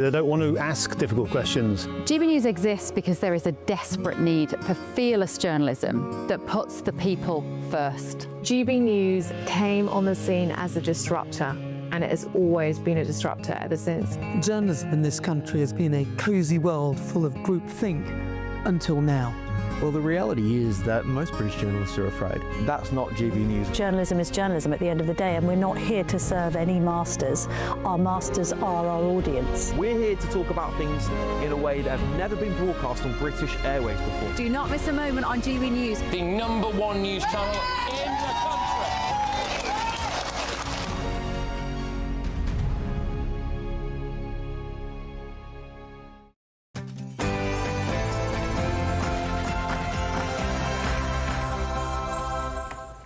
They don't want to ask difficult questions. GB News exists because there is a desperate need for fearless journalism that puts the people first. GB News came on the scene as a disruptor, and it has always been a disruptor ever since. Journalism in this country has been a cosy world full of groupthink until now. Well, the reality is that most British journalists are afraid. That's not GB News. Journalism is journalism at the end of the day, and we're not here to serve any masters. Our masters are our audience. We're here to talk about things in a way that have never been broadcast on British airways before. Do not miss a moment on GB News. The #1 news channel in the country.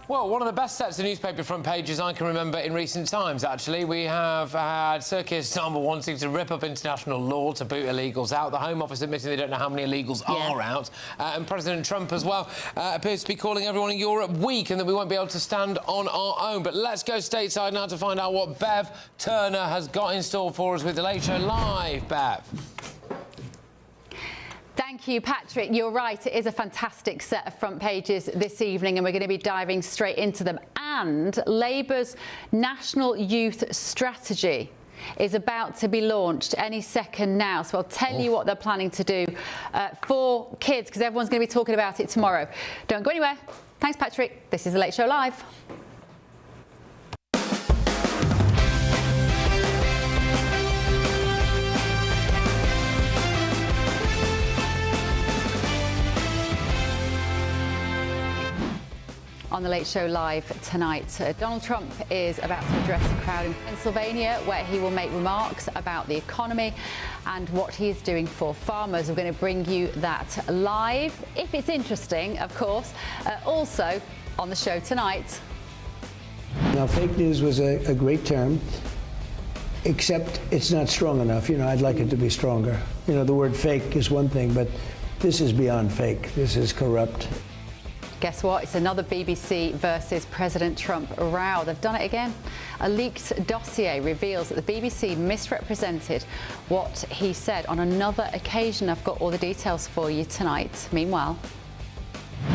Well, one of the best sets of newspaper front pages I can remember in recent times, actually. We have had Sir Keir Starmer wanting to rip up international law to boot illegals out. The Home Office admitting they don't know how many illegals are out. And President Trump as well appears to be calling everyone in Europe weak and that we won't be able to stand on our own. But let's go stateside now to find out what Bev Turner has got in store for us with The Late Show Live. Bev. Thank you, Patrick. You're right. It is a fantastic set of front pages this evening, and we're going to be diving straight into them. And Labour's National Youth Strategy is about to be launched any second now. So I'll tell you what they're planning to do for kids, because everyone's going to be talking about it tomorrow. Don't go anywhere. Thanks, Patrick. This is The Late Show Live. On The Late Show Live tonight, Donald Trump is about to address a crowd in Pennsylvania where he will make remarks about the economy and what he is doing for farmers. We're going to bring you that live, if it's interesting, of course. Also on the show tonight. Now, fake news was a great term, except it's not strong enough. You know, I'd like it to be stronger. You know, the word fake is one thing, but this is beyond fake. This is corrupt. Guess what? It's another BBC versus President Trump row. They've done it again. A leaked dossier reveals that the BBC misrepresented what he said on another occasion. I've got all the details for you tonight. Meanwhile,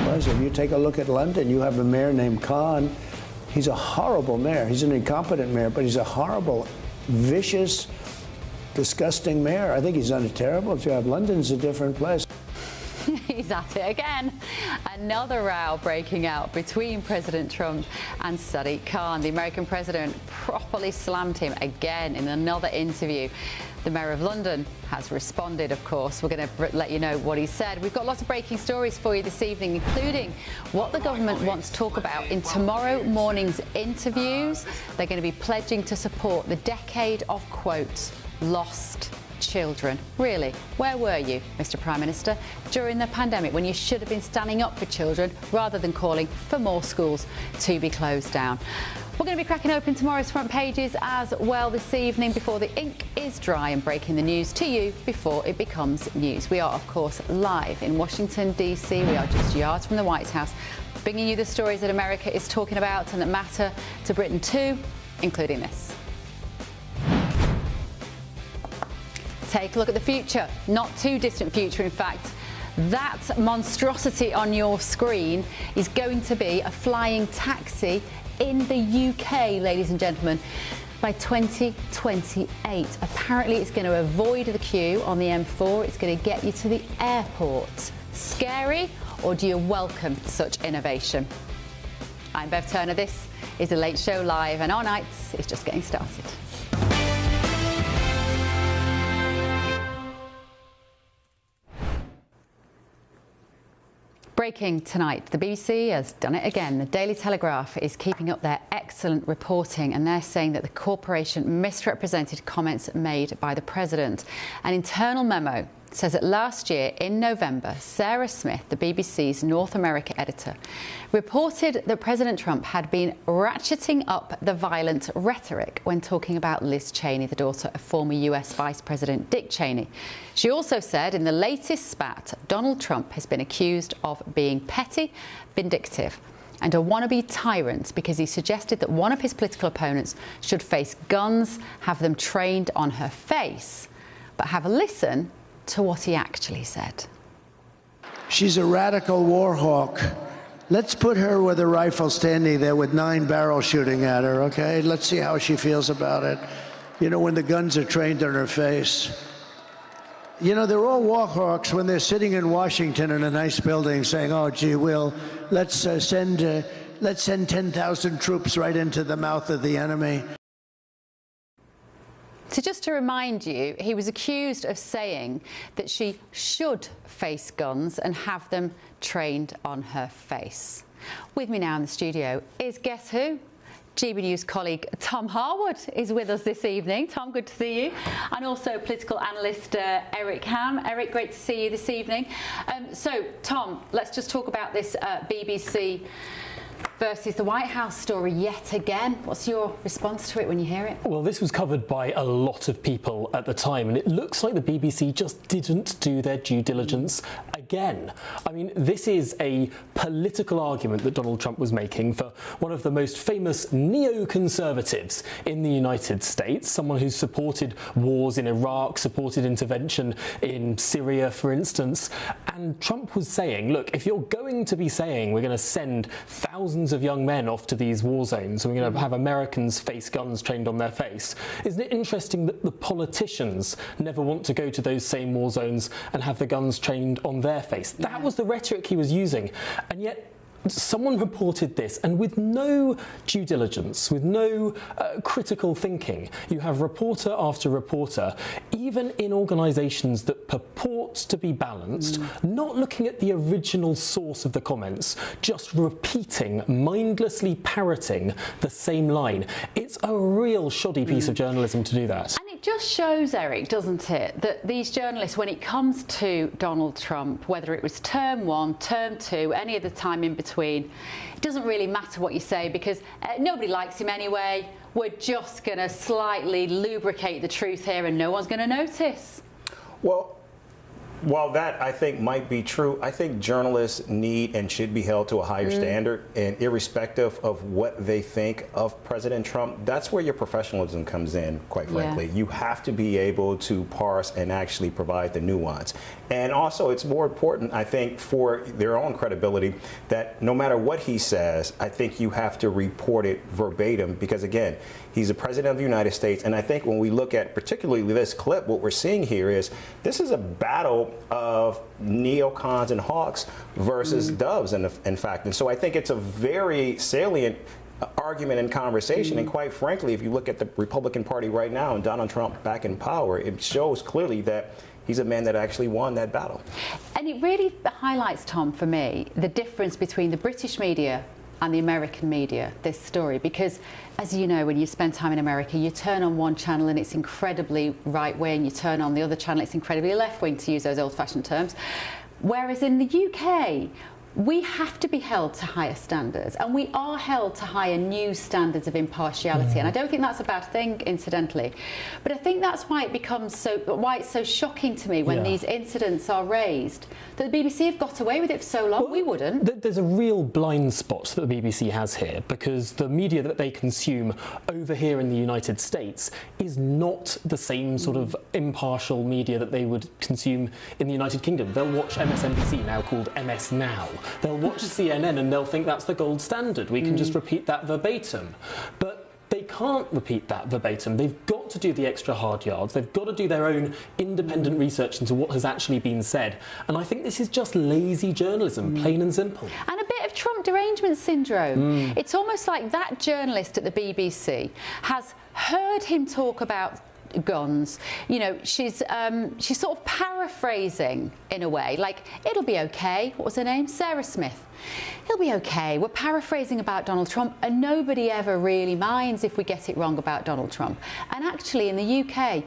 If you take a look at London, you have a mayor named Khan. He's a horrible mayor. He's an incompetent mayor, but he's a horrible, vicious, disgusting mayor. I think he's done a terrible job. London's a different place. He's at it again. Another row breaking out between President Trump and Sadiq Khan. The American president properly slammed him again in another interview. The Mayor of London has responded, of course. We're going to let you know what he said. We've got lots of breaking stories for you this evening, including what the government wants to talk about in tomorrow morning's interviews. They're going to be pledging to support the decade of, quotes, lost children. Really, where were you, Mr. Prime Minister, during the pandemic when you should have been standing up for children rather than calling for more schools to be closed down? We're going to be cracking open tomorrow's front pages as well this evening before the ink is dry and breaking the news to you before it becomes news. We are, of course, live in Washington, D.C. We are just yards from the White House, bringing you the stories that America is talking about and that matter to Britain too, including this. Take a look at the future. Not too distant future, in fact. That monstrosity on your screen is going to be a flying taxi in the UK, ladies and gentlemen, by 2028. Apparently, it's going to avoid the queue on the M4. It's going to get you to the airport. Scary, or do you welcome such innovation? I'm Bev Turner. This is The Late Show Live, and our nights is just getting started. Breaking tonight, the BBC has done it again. The Daily Telegraph is keeping up their excellent reporting, and they're saying that the corporation misrepresented comments made by the president. An internal memo says that last year in November, Sarah Smith, the BBC's North America editor, reported that President Trump had been ratcheting up the violent rhetoric when talking about Liz Cheney, the daughter of former US Vice President Dick Cheney. She also said in the latest spat, Donald Trump has been accused of being petty, vindictive, and a wannabe tyrant because he suggested that one of his political opponents should face guns, have them trained on her face, But have a listen to what he actually said. She's a radical war hawk. Let's put her with a rifle standing there with 9 barrels shooting at her, okay? Let's see how she feels about it. You know, when the guns are trained on her face. You know, they're all war hawks when they're sitting in Washington in a nice building saying, oh, gee, let's send 10,000 troops right into the mouth of the enemy. So just to remind you, he was accused of saying that she should face guns and have them trained on her face. With me now in the studio is, guess who? GB News colleague Tom Harwood is with us this evening. Tom, good to see you. And also political analyst Eric Ham. Eric, great to see you this evening. So, Tom, let's just talk about this BBC versus the White House story yet again. What's your response to it when you hear it? Well, this was covered by a lot of people at the time, and it looks like the BBC just didn't do their due diligence again. I mean, this is a political argument that Donald Trump was making for one of the most famous neoconservatives in the United States, someone who's supported wars in Iraq, supported intervention in Syria, for instance. And Trump was saying, look, if you're going to be saying we're going to send thousands of young men off to these war zones and we're going to have Americans face guns trained on their face, isn't it interesting that the politicians never want to go to those same war zones and have the guns trained on their face? That was the rhetoric he was using. And yet someone reported this, and with no due diligence, with no critical thinking, you have reporter after reporter, even in organisations that purport to be balanced, not looking at the original source of the comments, just repeating, mindlessly parroting the same line. It's a real shoddy piece of journalism to do that. And it just shows, Eric, doesn't it, that these journalists, when it comes to Donald Trump, whether it was term 1, term 2, any other time in between, it doesn't really matter what you say because nobody likes him anyway. We're just going to slightly lubricate the truth here and no one's going to notice. Well, while that I think might be true, I think journalists need and should be held to a higher standard, and irrespective of what they think of President Trump, that's where your professionalism comes in, quite frankly. You have to be able to parse and actually provide the nuance. And also, it's more important, I think, for their own credibility that no matter what he says, I think you have to report it verbatim because, again, he's the president of the United States. And I think when we look at particularly this clip, what we're seeing here is this is a battle of neocons and hawks versus doves, in fact. And so I think it's a very salient argument and conversation. And quite frankly, if you look at the Republican Party right now and Donald Trump back in power, it shows clearly that he's a man that actually won that battle. And it really highlights, Tom, for me, the difference between the British media and the American media, this story, because as you know, when you spend time in America, you turn on one channel and it's incredibly right-wing, you turn on the other channel, it's incredibly left-wing, to use those old-fashioned terms. Whereas in the UK, we have to be held to higher standards, and we are held to higher news standards of impartiality. And I don't think that's a bad thing, incidentally. But I think that's why it becomes why it's so shocking to me when these incidents are raised, that the BBC have got away with it for so long. Well, we wouldn't. There's a real blind spot that the BBC has here, because the media that they consume over here in the United States is not the same sort of impartial media that they would consume in the United Kingdom. They'll watch MSNBC, now called MS Now. They'll watch CNN and they'll think that's the gold standard. We can just repeat that verbatim. But they can't repeat that verbatim. They've got to do the extra hard yards. They've got to do their own independent research into what has actually been said. And I think this is just lazy journalism, plain and simple. And a bit of Trump derangement syndrome. It's almost like that journalist at the BBC has heard him talk about guns. You know, she's sort of paraphrasing in a way, like, it'll be okay. What was her name? Sarah Smith. It'll be okay. We're paraphrasing about Donald Trump, and nobody ever really minds if we get it wrong about Donald Trump. And actually, in the UK,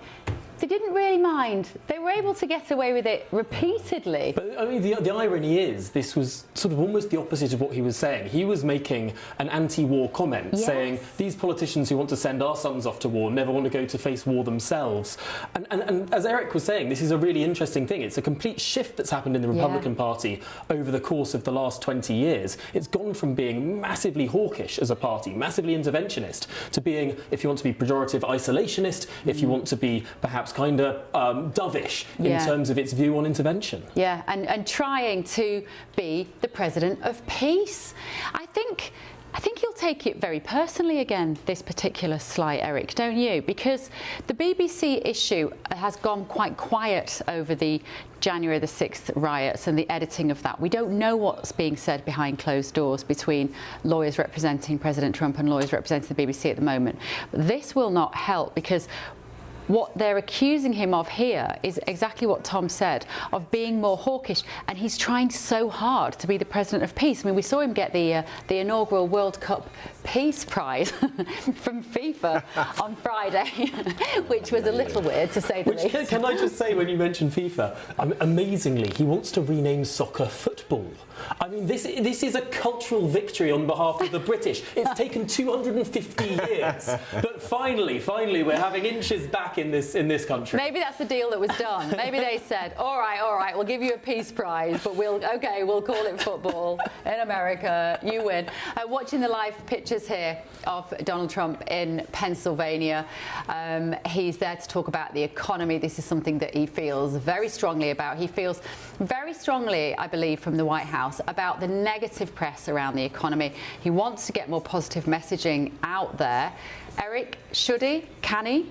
they didn't really mind. They were able to get away with it repeatedly. But I mean, the irony is, this was sort of almost the opposite of what he was saying. He was making an anti-war comment, saying these politicians who want to send our sons off to war never want to go to face war themselves. And as Eric was saying, this is a really interesting thing. It's a complete shift that's happened in the Republican Party over the course of the last 20 years. It's gone from being massively hawkish as a party, massively interventionist, to being, if you want to be pejorative, isolationist, if you want to be perhaps perhaps kind of dovish in Yeah. terms of its view on intervention. Yeah, and trying to be the president of peace. I think he'll take it very personally again, this particular slight, Eric, don't you? Because the BBC issue has gone quite quiet over the January the 6th riots and the editing of that. We don't know what's being said behind closed doors between lawyers representing President Trump and lawyers representing the BBC at the moment. But this will not help, because what they're accusing him of here is exactly what Tom said, of being more hawkish, and he's trying so hard to be the president of peace. I mean, we saw him get the inaugural World Cup Peace Prize from FIFA on Friday, which was a little weird, to say the least. Can I just say, when you mentioned FIFA, amazingly, he wants to rename soccer football. I mean, this is a cultural victory on behalf of the British. It's taken 250 years, but finally, we're having inches back in this country. Maybe that's the deal that was done. Maybe they said, all right, we'll give you a peace prize, but we'll call it football in America. You win. Watching the live pictures here of Donald Trump in Pennsylvania. He's there to talk about the economy. This is something that he feels very strongly about. He feels very strongly, I believe, from the White House about the negative press around the economy. He wants to get more positive messaging out there. Eric, should he? Can he?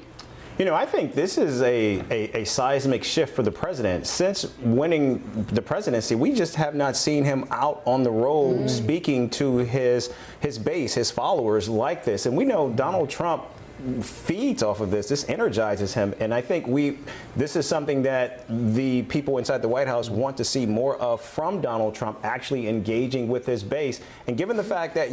You know, I think this is a seismic shift for the president. Since winning the presidency, we just have not seen him out on the road speaking to his base, his followers like this. And we know Donald Trump feeds off of this. This energizes him. And I think this is something that the people inside the White House want to see more of from Donald Trump, actually engaging with his base. And given the fact that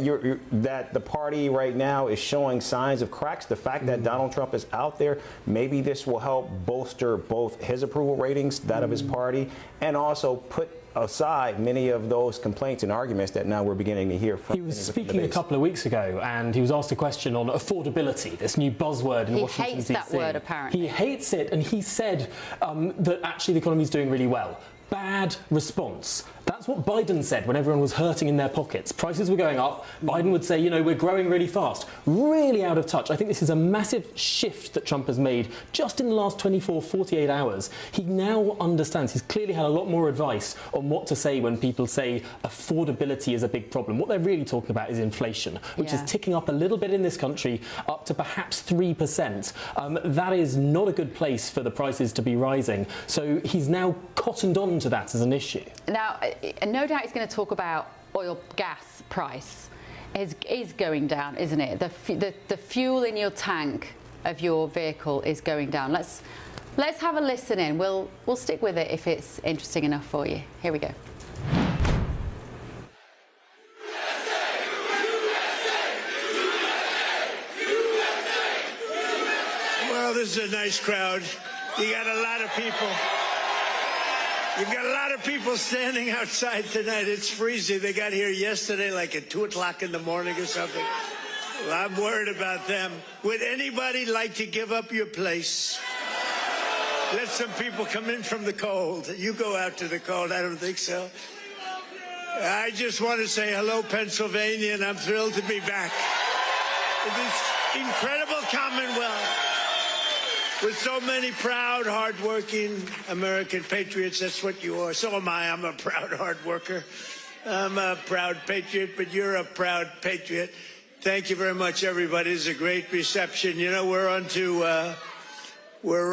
that the party right now is showing signs of cracks, the fact that Donald Trump is out there, maybe this will help bolster both his approval ratings, that of his party, and also put aside many of those complaints and arguments that now we're beginning to hear from. He was speaking a couple of weeks ago, and he was asked a question on affordability, this new buzzword in Washington, D.C. He hates that word, apparently. He hates it, and he said that actually the economy is doing really well. Bad response. That's what Biden said when everyone was hurting in their pockets. Prices were going up. Biden would say, you know, we're growing really fast. Really out of touch. I think this is a massive shift that Trump has made just in the last 24, 48 hours. He now understands. He's clearly had a lot more advice on what to say when people say affordability is a big problem. What they're really talking about is inflation, which is ticking up a little bit in this country, up to perhaps 3%. That is not a good place for the prices to be rising. So he's now cottoned on to that as an issue. Now, no doubt he's going to talk about oil gas price is going down, isn't it? The fuel in your tank of your vehicle is going down. Let's have a listen in. We'll stick with it if it's interesting enough for you. Here we go. Well, this is a nice crowd. You got a lot of people. You've got a lot of people standing outside tonight. It's freezing. They got here yesterday like at 2 o'clock in the morning or something. Well, I'm worried about them. Would anybody like to give up your place? Let some people come in from the cold. You go out to the cold. I don't think so. I just want to say hello, Pennsylvania, and I'm thrilled to be back. This incredible Commonwealth. With so many proud, hard-working American patriots, that's what you are. So am I. I'm a proud, hard worker. I'm a proud patriot, but you're a proud patriot. Thank you very much, everybody. It's a great reception. You know, we're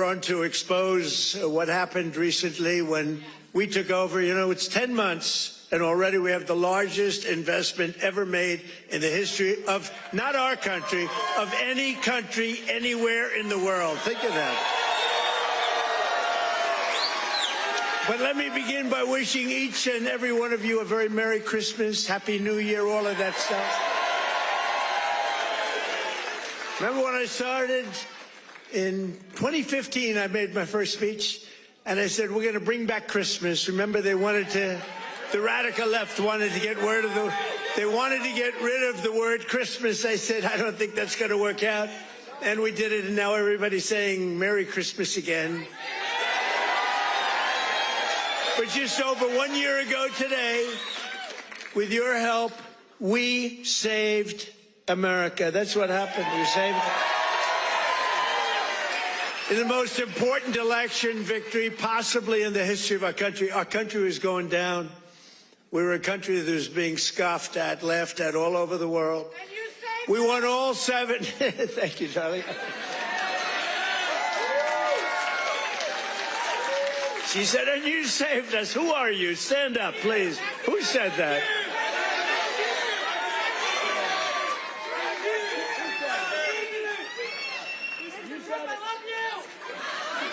on to expose what happened recently when we took over. You know, it's 10 months. And already we have the largest investment ever made in the history of, not our country, of any country anywhere in the world. Think of that. But let me begin by wishing each and every one of you a very Merry Christmas, Happy New Year, all of that stuff. Remember when I started? In 2015, I made my first speech, and I said, we're going to bring back Christmas. Remember, the radical left wanted to get rid of the word Christmas. I said, I don't think that's going to work out. And we did it, and now everybody's saying Merry Christmas again. But just over 1 year ago today, with your help, we saved America. That's what happened. We saved it. In the most important election victory possibly in the history of our country was going down. We were a country that was being scoffed at, laughed at all over the world. We won all 7. Thank you, Charlie. She said, and you saved us. Who are you? Stand up, please. Who said that?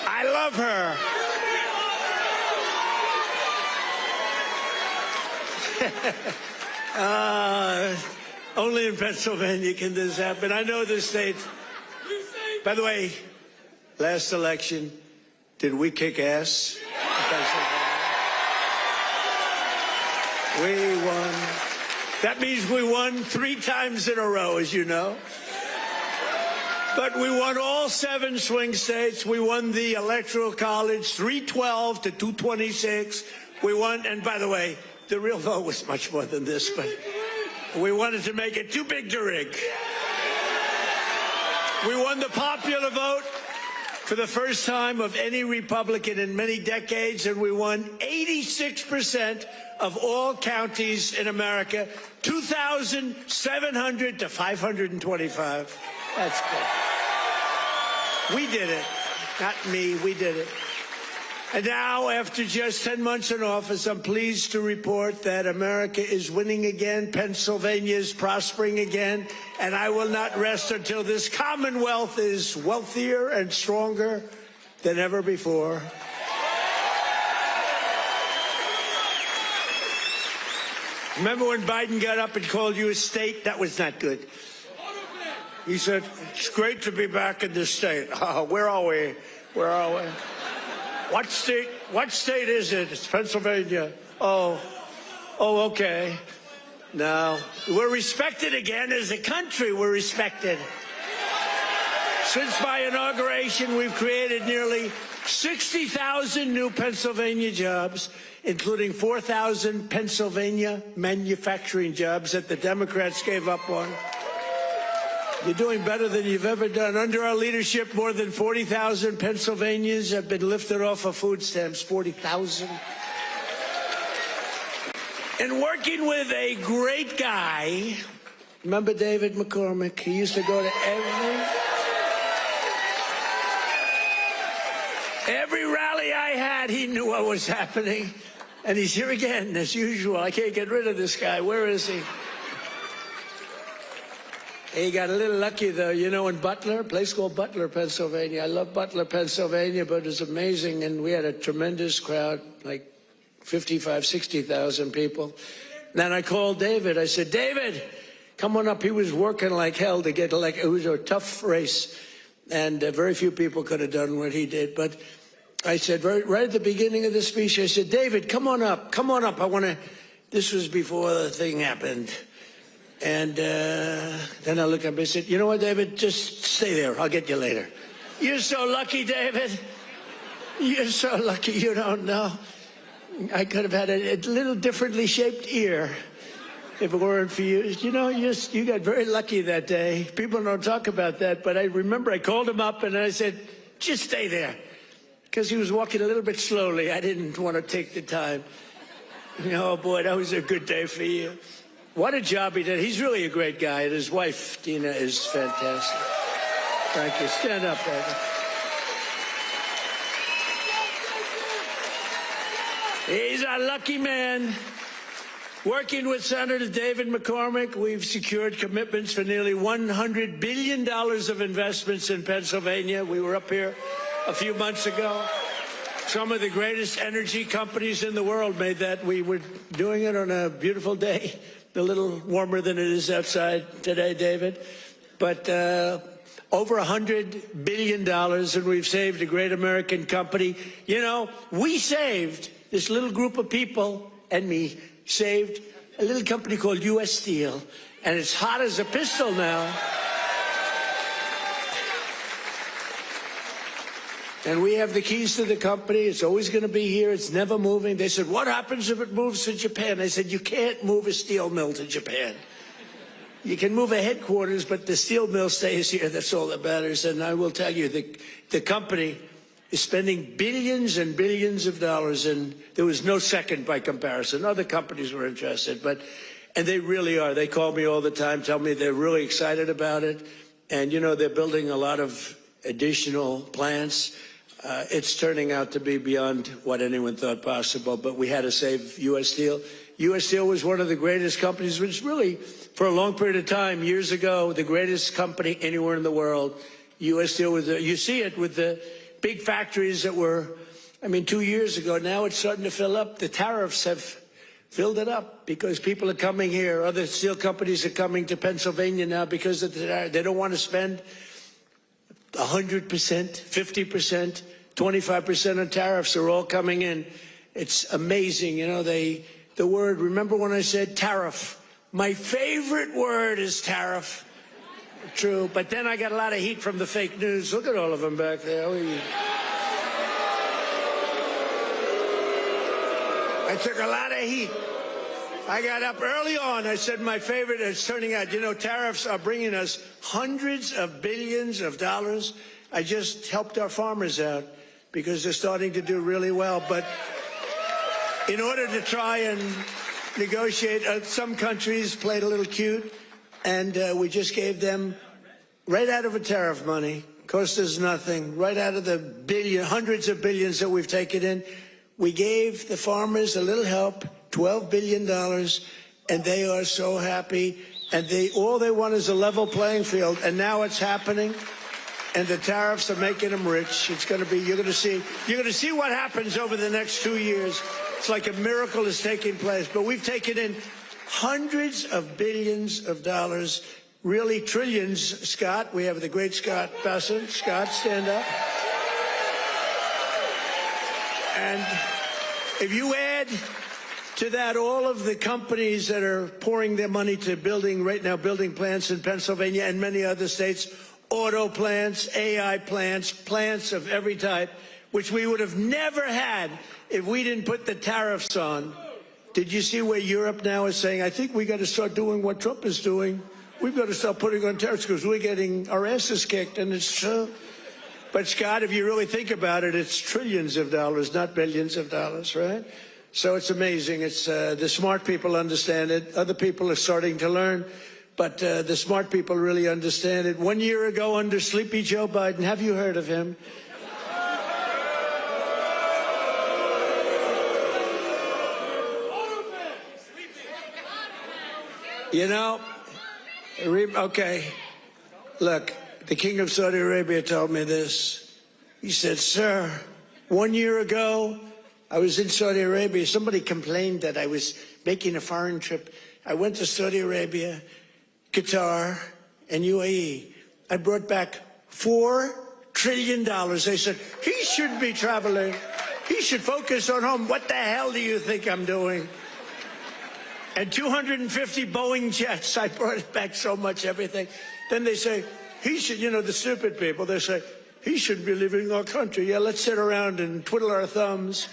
I love her. Only in Pennsylvania can this happen. I know the state. By the way, last election, did we kick ass? We won. That means we won 3 times in a row, as you know. But we won all 7 swing states. We won the Electoral College, 312 to 226. We won, and by the way, the real vote was much more than this, but we wanted to make it too big to rig. We won the popular vote for the first time of any Republican in many decades, and we won 86% of all counties in America, 2,700 to 525. That's good. We did it. Not me, we did it. And now, after just 10 months in office, I'm pleased to report that America is winning again, Pennsylvania is prospering again, and I will not rest until this Commonwealth is wealthier and stronger than ever before. Remember when Biden got up and called you a state? That was not good. He said, it's great to be back in this state. Oh, where are we? Where are we? What state is it? It's Pennsylvania. Oh, okay. Now, we're respected again as a country. We're respected. Since my inauguration, we've created nearly 60,000 new Pennsylvania jobs, including 4,000 Pennsylvania manufacturing jobs that the Democrats gave up on. You're doing better than you've ever done. Under our leadership, more than 40,000 Pennsylvanians have been lifted off of food stamps. 40,000. And working with a great guy, remember David McCormick? He used to go to every rally I had. He knew what was happening. And he's here again, as usual. I can't get rid of this guy. Where is he? He got a little lucky, though, you know, in Butler, a place called Butler, Pennsylvania. I love Butler, Pennsylvania, but it was amazing, and we had a tremendous crowd, like 55, 60,000 people. Then I called David. I said, David, come on up. He was working like hell to get elected. It was a tough race, and very few people could have done what he did. But I said, right at the beginning of the speech, I said, David, come on up. Come on up. I want to, this was before the thing happened. And then I looked up and I said, you know what, David, just stay there. I'll get you later. You're so lucky, David. You're so lucky you don't know. I could have had a little differently shaped ear if it weren't for you. You know, you got very lucky that day. People don't talk about that, but I remember I called him up and I said, just stay there. Because he was walking a little bit slowly. I didn't want to take the time. Oh, boy, that was a good day for you. What a job he did. He's really a great guy, and his wife, Dina, is fantastic. Thank you. Stand up, brother. He's a lucky man. Working with Senator David McCormick, we've secured commitments for nearly $100 billion of investments in Pennsylvania. We were up here a few months ago. Some of the greatest energy companies in the world made that. We were doing it on a beautiful day. A little warmer than it is outside today, David. But over $100 billion, and we've saved a great American company. You know, we saved, this little group of people and me, saved a little company called U.S. Steel, and it's hot as a pistol now. And we have the keys to the company. It's always going to be here. It's never moving. They said, what happens if it moves to Japan? I said, you can't move a steel mill to Japan. You can move a headquarters, but the steel mill stays here. That's all that matters. And I will tell you, the company is spending billions and billions of dollars, and there was no second by comparison. Other companies were interested, and they really are. They call me all the time, tell me they're really excited about it. And, you know, they're building a lot of additional plants. It's turning out to be beyond what anyone thought possible, but we had to save U.S. Steel. U.S. Steel was one of the greatest companies, which really, for a long period of time, years ago, the greatest company anywhere in the world. U.S. Steel was, you see it with the big factories that were, I mean, 2 years ago. Now it's starting to fill up. The tariffs have filled it up because people are coming here. Other steel companies are coming to Pennsylvania now because of they don't want to spend 100%, 50%, 25% on tariffs. Are all coming in. It's amazing. You know, the word, remember when I said tariff? My favorite word is tariff. True, but then I got a lot of heat from the fake news. Look at all of them back there. I took a lot of heat. I got up early on. I said my favorite is turning out, you know, tariffs are bringing us hundreds of billions of dollars. I just helped our farmers out because they're starting to do really well. But in order to try and negotiate, some countries played a little cute, and we just gave them right out of a tariff money, cost us nothing, right out of the hundreds of billions that we've taken in. We gave the farmers a little help, $12 billion, and they are so happy. And all they want is a level playing field, and now it's happening. And the tariffs are making them rich. It's going to be, you're going to see what happens over the next 2 years. It's like a miracle is taking place. But we've taken in hundreds of billions of dollars, really trillions. Scott, we have the great Scott Bessent. Scott, stand up. And if you add to that all of the companies that are pouring their money to building plants in Pennsylvania and many other states, auto plants, AI plants, plants of every type, which we would have never had if we didn't put the tariffs on. Did you see where Europe now is saying, I think we got to start doing what Trump is doing. We've got to start putting on tariffs because we're getting our asses kicked, and it's true. But, Scott, if you really think about it, it's trillions of dollars, not billions of dollars, right? So it's amazing. It's the smart people understand it. Other people are starting to learn. But the smart people really understand it. 1 year ago, under Sleepy Joe Biden, have you heard of him? You know, okay, look, the King of Saudi Arabia told me this. He said, sir, 1 year ago, I was in Saudi Arabia. Somebody complained that I was making a foreign trip. I went to Saudi Arabia, Qatar, and UAE. I brought back $4 trillion. They said, he shouldn't be traveling. He should focus on home. What the hell do you think I'm doing? And 250 Boeing jets. I brought back so much everything. Then they say, he should, you know, the stupid people, they say, he shouldn't be leaving our country. Yeah, let's sit around and twiddle our thumbs.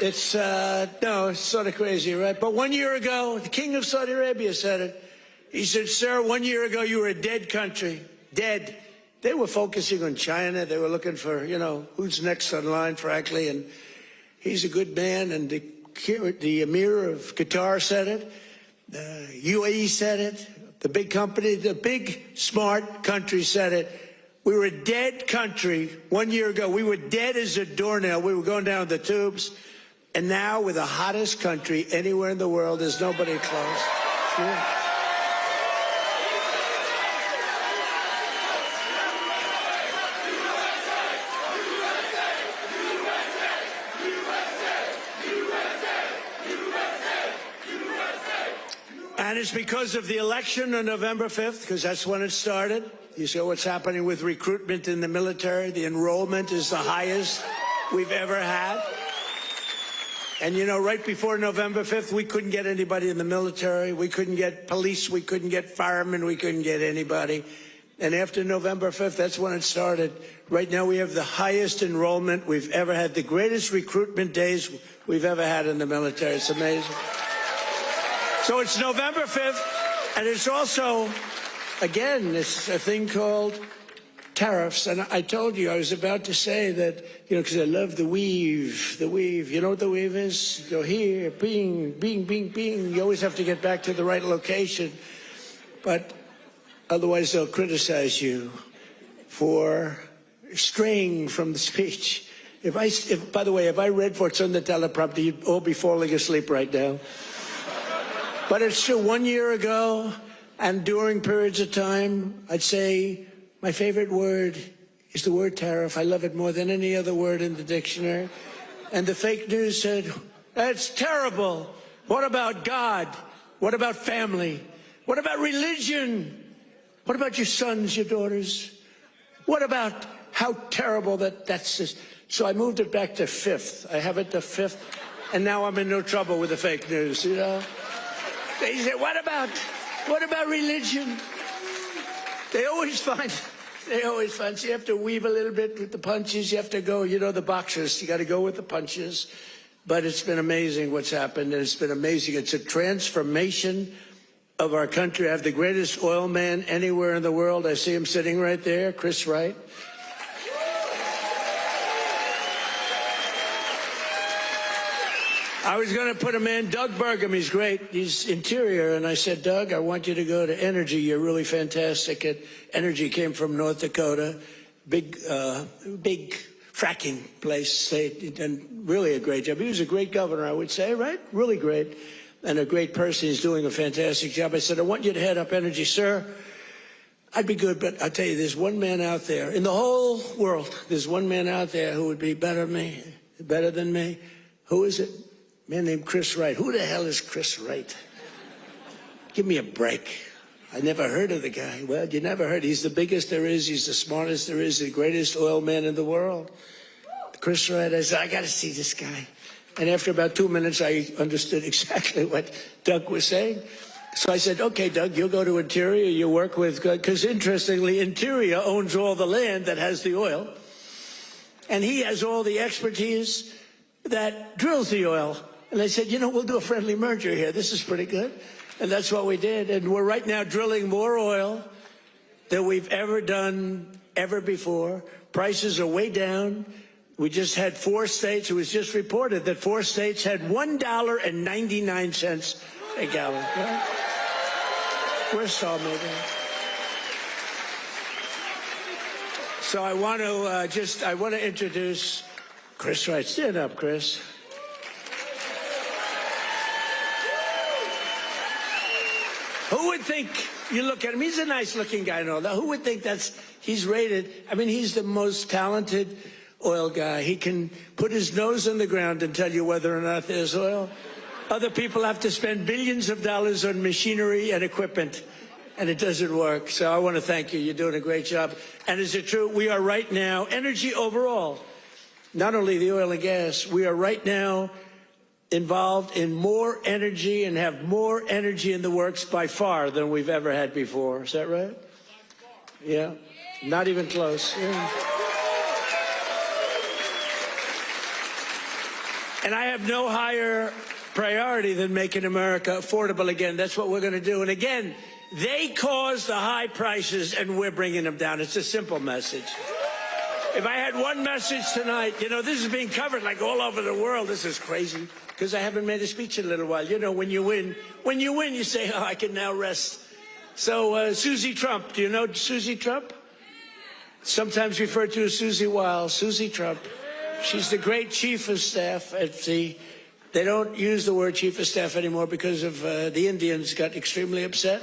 It's, no, it's sort of crazy, right? But 1 year ago, the King of Saudi Arabia said it. He said, sir, 1 year ago, you were a dead country. Dead. They were focusing on China. They were looking for, you know, who's next on line, frankly. And he's a good man. And the Emir of Qatar said it. UAE said it. The big company, the big, smart country said it. We were a dead country 1 year ago. We were dead as a doornail. We were going down the tubes. And now we're the hottest country anywhere in the world. There's nobody close. Sure. And it's because of the election on November 5th, because that's when it started. You see what's happening with recruitment in the military. The enrollment is the highest we've ever had. And, you know, right before November 5th, we couldn't get anybody in the military. We couldn't get police. We couldn't get firemen. We couldn't get anybody. And after November 5th, that's when it started. Right now, we have the highest enrollment we've ever had, the greatest recruitment days we've ever had in the military. It's amazing. So it's November 5th, And it's also, again, this a thing called tariffs. And I told you, I was about to say that, you know, because I love the weave. You know what the weave is? You go here, bing, bing, bing, bing. You always have to get back to the right location. But otherwise, they'll criticize you for straying from the speech. By the way, if I read what's on the teleprompter, you'd all be falling asleep right now. But it's true, 1 year ago, and during periods of time, I'd say my favorite word is the word tariff. I love it more than any other word in the dictionary. And the fake news said, that's terrible. What about God? What about family? What about religion? What about your sons, your daughters? What about how terrible that's this? So I moved it back to fifth. I have it to fifth, and now I'm in no trouble with the fake news, you know? They say, what about religion? They always find, so you have to weave a little bit with the punches. You have to go, you know, the boxers, you got to go with the punches. But it's been amazing what's happened, and it's been amazing. It's a transformation of our country. I have the greatest oil man anywhere in the world. I see him sitting right there, Chris Wright. I was going to put him in, Doug Burgum. He's great. He's interior. And I said, Doug, I want you to go to Energy. You're really fantastic at Energy. Came from North Dakota. Big fracking place. They done really a great job. He was a great governor, I would say, right? Really great. And a great person. He's doing a fantastic job. I said, I want you to head up Energy, sir. I'd be good, but I'll tell you, there's one man out there in the whole world. There's one man out there who would be better than me. Who is it? A man named Chris Wright. Who the hell is Chris Wright? Give me a break. I never heard of the guy. Well, you never heard. He's the biggest there is. He's the smartest there is. The greatest oil man in the world. Chris Wright. I said, I got to see this guy. And after about 2 minutes, I understood exactly what Doug was saying. So I said, okay, Doug, you'll go to Interior. You work with, because interestingly, Interior owns all the land that has the oil. And he has all the expertise that drills the oil. And I said, you know, we'll do a friendly merger here. This is pretty good. And that's what we did. And we're right now drilling more oil than we've ever done ever before. Prices are way down. We just had 4 states. It was just reported that 4 states had $1.99 a gallon. Right? We're sawmaking. So I want to introduce Chris Wright. Stand up, Chris. Who would think, you look at him, he's a nice looking guy and all that. Who would think he's rated, I mean, he's the most talented oil guy. He can put his nose on the ground and tell you whether or not there's oil. Other people have to spend billions of dollars on machinery and equipment, and it doesn't work. So I want to thank you. You're doing a great job. And is it true? We are right now, energy overall, not only the oil and gas, we are right now involved in more energy and have more energy in the works by far than we've ever had before. Is that right? Yeah. Not even close. Yeah. And I have no higher priority than making America affordable again. That's what we're going to do. And again, they caused the high prices and we're bringing them down. It's a simple message. If I had one message tonight, you know, this is being covered like all over the world. This is crazy because I haven't made a speech in a little while. You know, when you win, you say, oh, I can now rest. So Susie Trump, do you know Susie Trump? Sometimes referred to as Susie Wiles. Susie Trump. She's the great chief of staff at the, they don't use the word chief of staff anymore because of the Indians got extremely upset.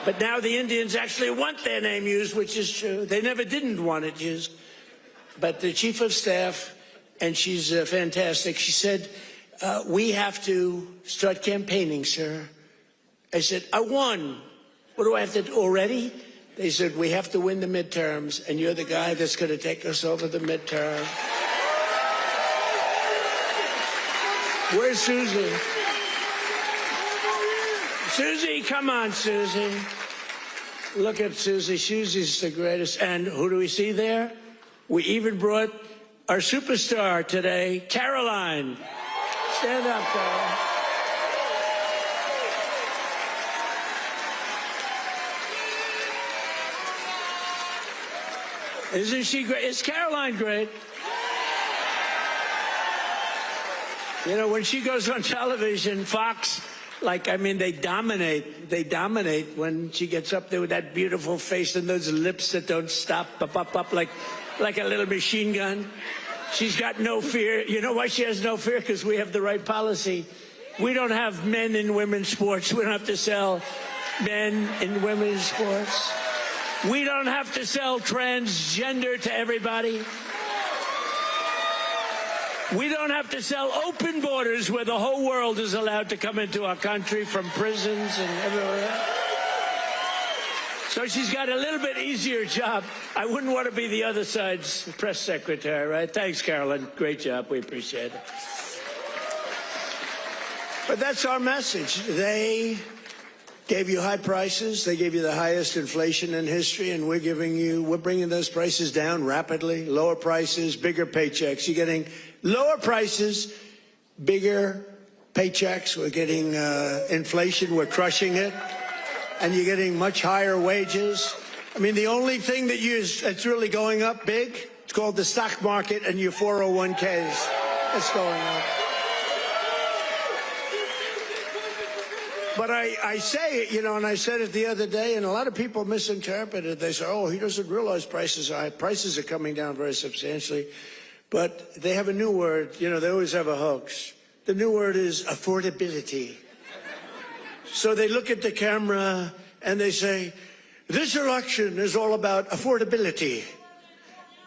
But now the Indians actually want their name used, which is true. They never didn't want it used. But the chief of staff, and she's fantastic, she said, we have to start campaigning, sir. I said, I won. What do I have to do already? They said, we have to win the midterms, and you're the guy that's going to take us over the midterm. Where's Susie? Susie, come on, Susie. Look at Susie. Susie's the greatest. And who do we see there? We even brought our superstar today, Caroline. Stand up, Caroline. Isn't she great? Is Caroline great? You know, when she goes on television, Fox, they dominate. They dominate when she gets up there with that beautiful face and those lips that don't stop, up, like a little machine gun. She's got no fear. You know why she has no fear? Because we have the right policy. We don't have men in women's sports. We don't have to sell men in women's sports. We don't have to sell transgender to everybody. We don't have to sell open borders where the whole world is allowed to come into our country from prisons and everywhere else. So she's got a little bit easier job. I wouldn't want to be the other side's press secretary, right? Thanks, Carolyn. Great job. We appreciate it. But that's our message. They gave you high prices. They gave you the highest inflation in history, and we're bringing those prices down rapidly. Lower prices, bigger paychecks. You're getting lower prices, bigger paychecks. We're getting inflation. We're crushing it. And you're getting much higher wages. I mean, the only thing that's really going up big, it's called the stock market and your 401ks. It's going up. But I say it, and I said it the other day, and a lot of people misinterpret it. They say, oh, he doesn't realize prices are high. Prices are coming down very substantially. But they have a new word. They always have a hoax. The new word is affordability. So they look at the camera and they say, this election is all about affordability.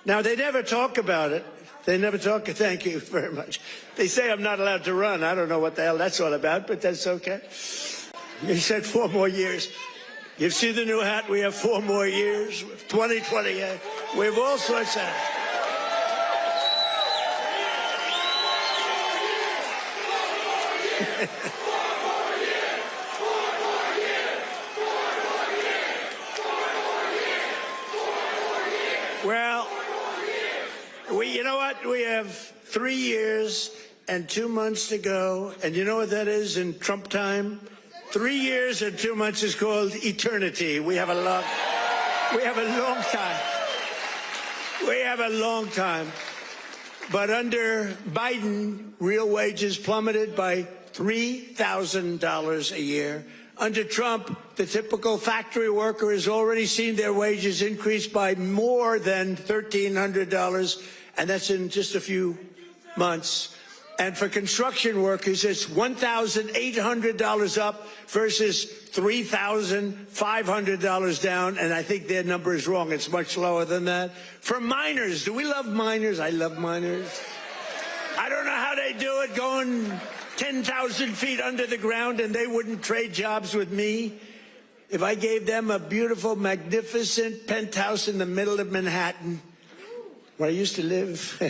Now, they never talk about it. They never talk. Thank you very much. They say I'm not allowed to run. I don't know what the hell that's all about, but that's okay. He said 4 more years. You see the new hat? We have 4 more years. 2028. We have all sorts of hats. Well, you know what? We have 3 years and 2 months to go. And you know what that is in Trump time? 3 years and 2 months is called eternity. We have a long time. We have a long time. But under Biden, real wages plummeted by $3,000 a year. Under Trump, the typical factory worker has already seen their wages increase by more than $1,300, and that's in just a few months. And for construction workers, it's $1,800 up versus $3,500 down, and I think their number is wrong. It's much lower than that. For miners, do we love miners? I love miners. I don't know how they do it, going 10,000 feet under the ground, and they wouldn't trade jobs with me. If I gave them a beautiful, magnificent penthouse in the middle of Manhattan, where I used to live,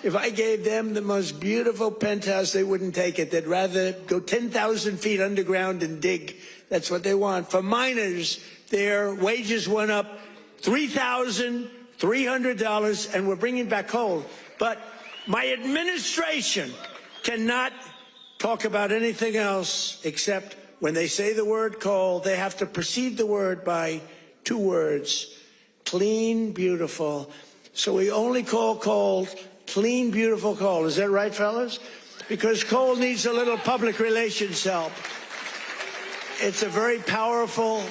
if I gave them the most beautiful penthouse, they wouldn't take it. They'd rather go 10,000 feet underground and dig. That's what they want. For miners, their wages went up $3,300, and we're bringing back coal. But my administration cannot talk about anything else except when they say the word coal, they have to precede the word by 2 words: clean, beautiful. So we only call coal clean, beautiful coal. Is that right, fellas? Because coal needs a little public relations help. It's a very powerful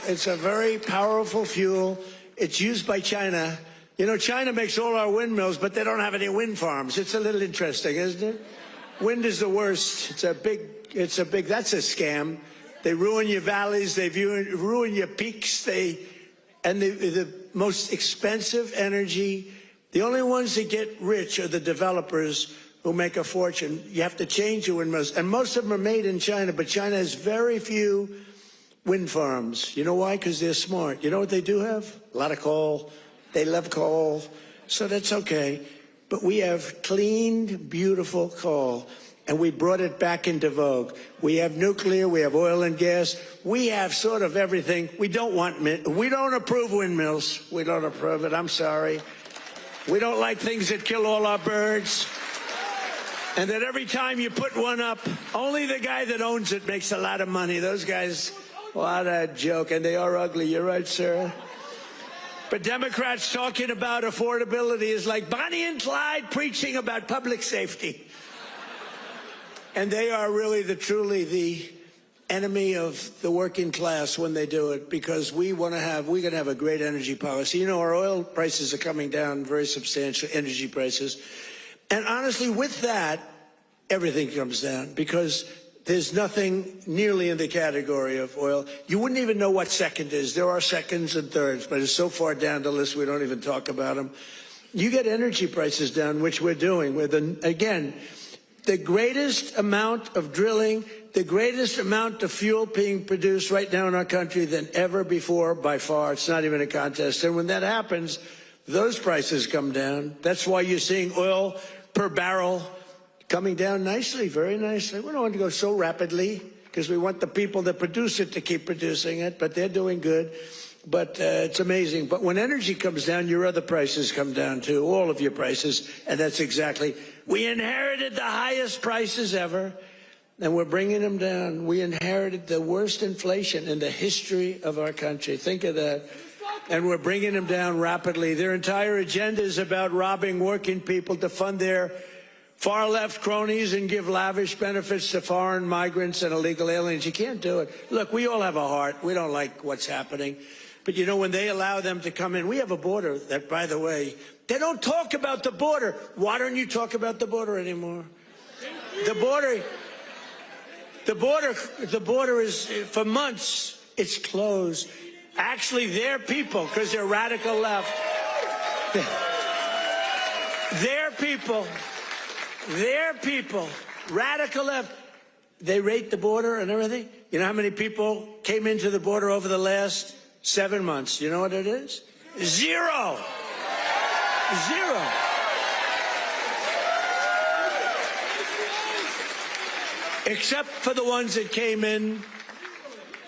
fuel. It's used by China. China makes all our windmills, but they don't have any wind farms. It's a little interesting, isn't it? Wind is the worst. That's a scam. They ruin your valleys. They ruin your peaks. And the most expensive energy, the only ones that get rich are the developers who make a fortune. You have to change your windmills. And most of them are made in China, but China has very few wind farms. You know why? Because they're smart. You know what they do have? A lot of coal. They love coal. So that's okay. But we have clean, beautiful coal, and we brought it back into vogue. We have nuclear, we have oil and gas, we have sort of everything. We don't approve windmills. We don't approve it, I'm sorry. We don't like things that kill all our birds. And that every time you put one up, only the guy that owns it makes a lot of money. Those guys, what a joke, and they are ugly. You're right, sir. But Democrats talking about affordability is like Bonnie and Clyde preaching about public safety. And they are really truly the enemy of the working class when they do it, because we're going to have a great energy policy. You know, our oil prices are coming down very substantially, energy prices. And honestly, with that, everything comes down, because there's nothing nearly in the category of oil. You wouldn't even know what second is. There are seconds and thirds, but it's so far down the list we don't even talk about them. You get energy prices down, which we're doing. Again, the greatest amount of drilling, the greatest amount of fuel being produced right now in our country than ever before, by far. It's not even a contest. And when that happens, those prices come down. That's why you're seeing oil per barrel coming down nicely, very nicely. We don't want to go so rapidly because we want the people that produce it to keep producing it, but they're doing good. But it's amazing. But when energy comes down, your other prices come down too, all of your prices. And that's exactly, we inherited the highest prices ever, and we're bringing them down. We inherited the worst inflation in the history of our country. Think of that. And we're bringing them down rapidly. Their entire agenda is about robbing working people to fund their far-left cronies and give lavish benefits to foreign migrants and illegal aliens. You can't do it. Look, we all have a heart. We don't like what's happening. But, you know, when they allow them to come in, we have a border that, by the way, they don't talk about the border. Why don't you talk about the border anymore? The border is, for months, it's closed. Actually, their people, because they're radical left, their people, radical left, they rate the border and everything. You know how many people came into the border over the last 7 months? You know what it is? Zero. Zero. Except for the ones that came in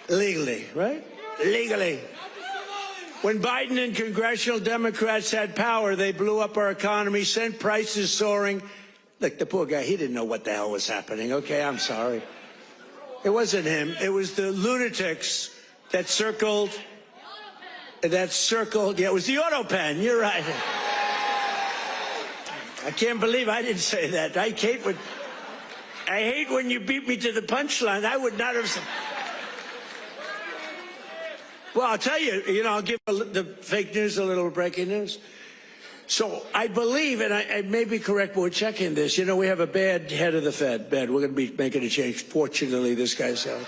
legally, right? Legally. When Biden and congressional Democrats had power, they blew up our economy, sent prices soaring. Look, the poor guy, he didn't know what the hell was happening. Okay, I'm sorry. It wasn't him. It was the lunatics that circled. Yeah, it was the auto pen. You're right. I can't believe I didn't say that. I hate when you beat me to the punchline. I would not have. Well, I'll tell you, I'll give the fake news a little breaking news. So I believe, and I may be correct, but we're checking this. We have a bad head of the Fed. Bad. We're going to be making a change. Fortunately, this guy's out.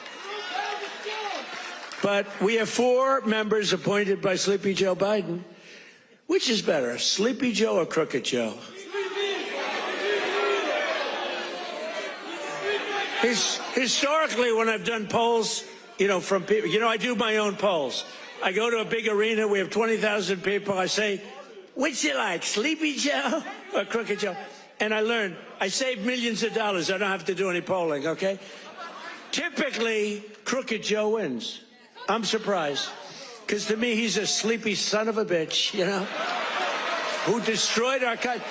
But we have 4 members appointed by Sleepy Joe Biden. Which is better, Sleepy Joe or Crooked Joe? Historically, when I've done polls, from people, I do my own polls. I go to a big arena, we have 20,000 people, I say, which you like, Sleepy Joe or Crooked Joe? And I learned, I save millions of dollars, I don't have to do any polling, okay? Typically, Crooked Joe wins. I'm surprised, because to me, he's a sleepy son of a bitch, who destroyed our country.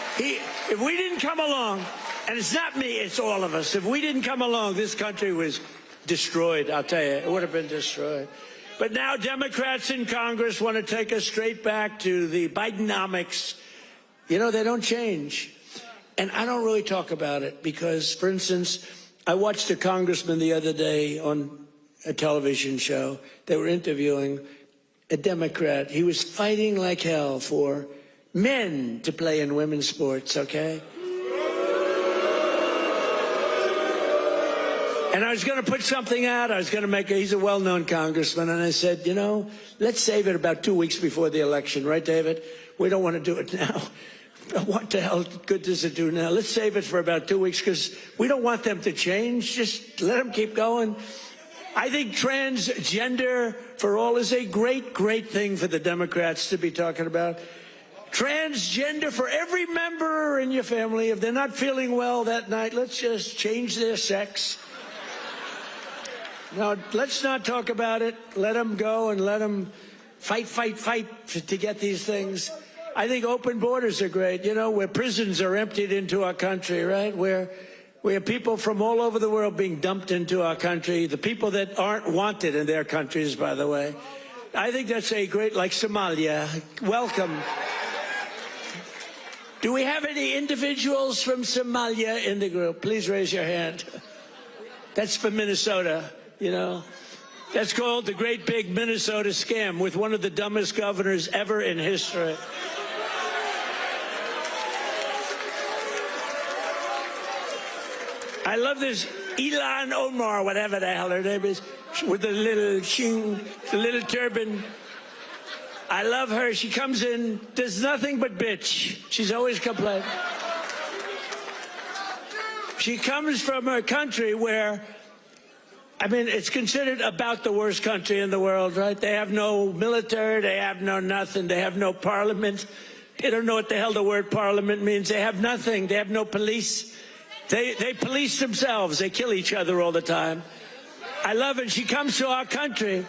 If we didn't come along, and it's not me, it's all of us, if we didn't come along, this country was destroyed, I'll tell you. It would have been destroyed. But now Democrats in Congress want to take us straight back to the Bidenomics. They don't change. And I don't really talk about it because, for instance, I watched a congressman the other day on a television show. They were interviewing a Democrat. He was fighting like hell for men to play in women's sports, okay? And I was going to put something out. I was going to he's a well-known congressman. And I said, let's save it about 2 weeks before the election. Right, David? We don't want to do it now. What the hell good does it do now? Let's save it for about 2 weeks because we don't want them to change. Just let them keep going. I think transgender for all is a great, great thing for the Democrats to be talking about. Transgender for every member in your family. If they're not feeling well that night, let's just change their sex. Now, let's not talk about it. Let them go and let them fight to get these things. I think open borders are great. Where prisons are emptied into our country, right? Where people from all over the world being dumped into our country, the people that aren't wanted in their countries, by the way. I think that's a great, like Somalia. Welcome. Do we have any individuals from Somalia in the group? Please raise your hand. That's from Minnesota, you know. That's called the Great Big Minnesota Scam with one of the dumbest governors ever in history. I love this Ilhan Omar, whatever the hell her name is, with the little turban. I love her. She comes in, does nothing but bitch. She's always complaining. She comes from a country where, I mean, it's considered about the worst country in the world, right? They have no military, they have no nothing, they have no parliament. They don't know what the hell the word parliament means. They have nothing. They have no police. They police themselves. They kill each other all the time. I love it. She comes to our country,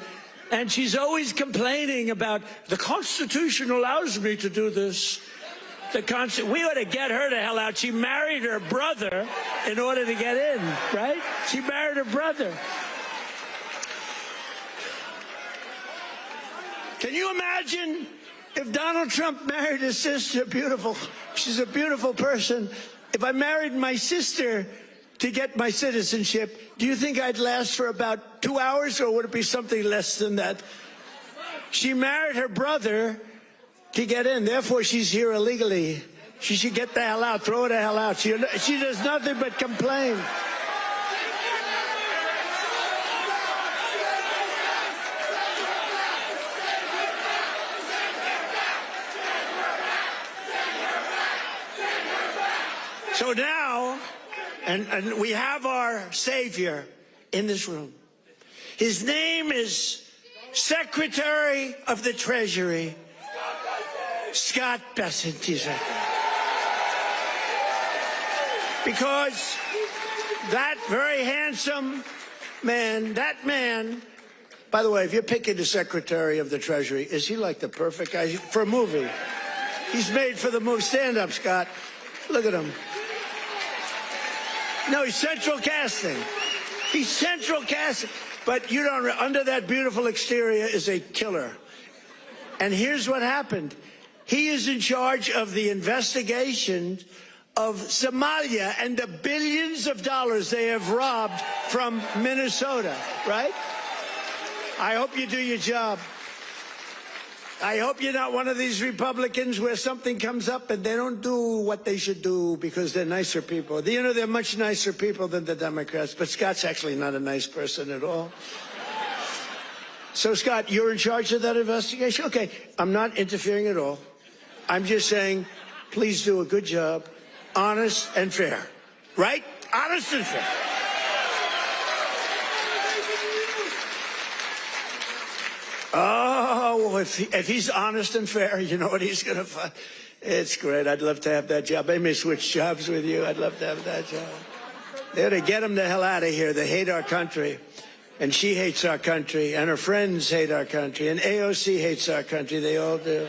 and she's always complaining about the Constitution allows me to do this. We ought to get her the hell out. She married her brother in order to get in, right? She married her brother. Can you imagine if Donald Trump married his sister? Beautiful. She's a beautiful person. If I married my sister to get my citizenship, do you think I'd last for about 2 hours, or would it be something less than that? She married her brother to get in. Therefore, she's here illegally. She should get the hell out. Throw her the hell out. She does nothing but complain. So now, and we have our savior in this room. His name is Secretary of the Treasury, Scott Bessent. He's right there. Because that very handsome man, by the way, if you're picking the Secretary of the Treasury, is he like the perfect guy for a movie? He's made for the movie. Stand up, Scott. Look at him. No, he's central casting. He's central casting. But you don't, under that beautiful exterior is a killer. And here's what happened. He is in charge of the investigation of Somalia and the billions of dollars they have robbed from Minnesota, right? I hope you do your job. I hope you're not one of these Republicans where something comes up and they don't do what they should do because they're nicer people. You know, they're much nicer people than the Democrats, but Scott's actually not a nice person at all. So, Scott, you're in charge of that investigation? Okay, I'm not interfering at all. I'm just saying, please do a good job, honest and fair. Right? Honest and fair. Oh, if he's honest and fair, you know what he's going to find? It's great. I'd love to have that job. They may switch jobs with you. I'd love to have that job. They ought to get him the hell out of here. They hate our country. And she hates our country. And her friends hate our country. And AOC hates our country. They all do.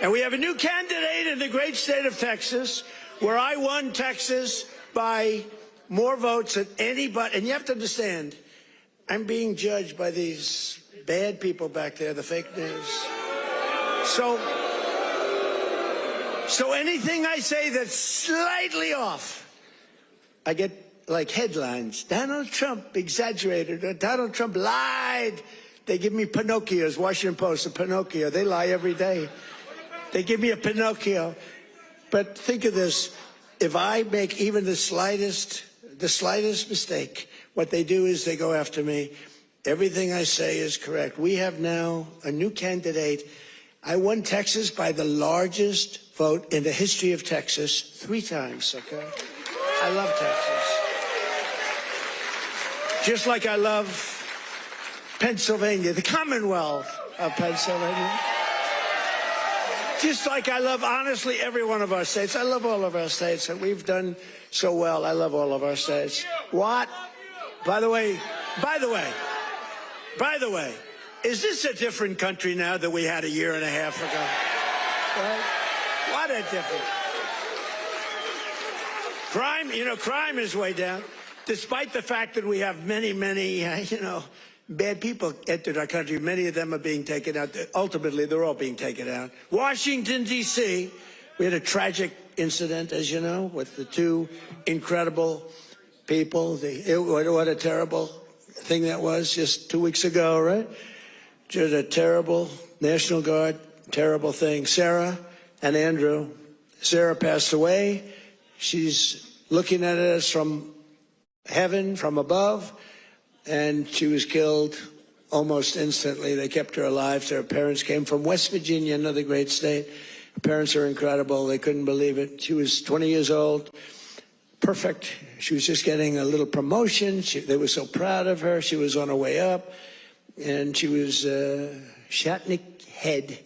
And we have a new candidate in the great state of Texas, where I won Texas by more votes than anybody. And you have to understand, I'm being judged by these bad people back there, the fake news. So anything I say that's slightly off, I get like headlines. Donald Trump exaggerated, or Donald Trump lied. They give me Pinocchios, Washington Post, a Pinocchio. They lie every day. They give me a Pinocchio. But think of this. If I make even the slightest mistake, what they do is they go after me. Everything I say is correct. We have now a new candidate. I won Texas by the largest vote in the history of Texas 3 times, okay? I love Texas. Just like I love Pennsylvania, the Commonwealth of Pennsylvania. Just like I love, honestly, every one of our states. I love all of our states, and we've done so well. I love all of our states. What? By the way, is this a different country now than we had a year and a half ago? Right? What a difference. Crime is way down, despite the fact that we have many, bad people entered our country. Many of them are being taken out. Ultimately, they're all being taken out. Washington, D.C., we had a tragic incident, as you know, with the two incredible people. What a terrible thing that was just 2 weeks ago, right? Just a terrible National Guard, terrible thing. Sarah and Andrew. Sarah passed away. She's looking at us from heaven, from above, and she was killed almost instantly. They kept her alive. Her parents came from West Virginia, another great state. Her parents are incredible. They couldn't believe it. She was 20 years old, perfect. She was just getting a little promotion. They were so proud of her. She was on her way up, and she was shot in the head,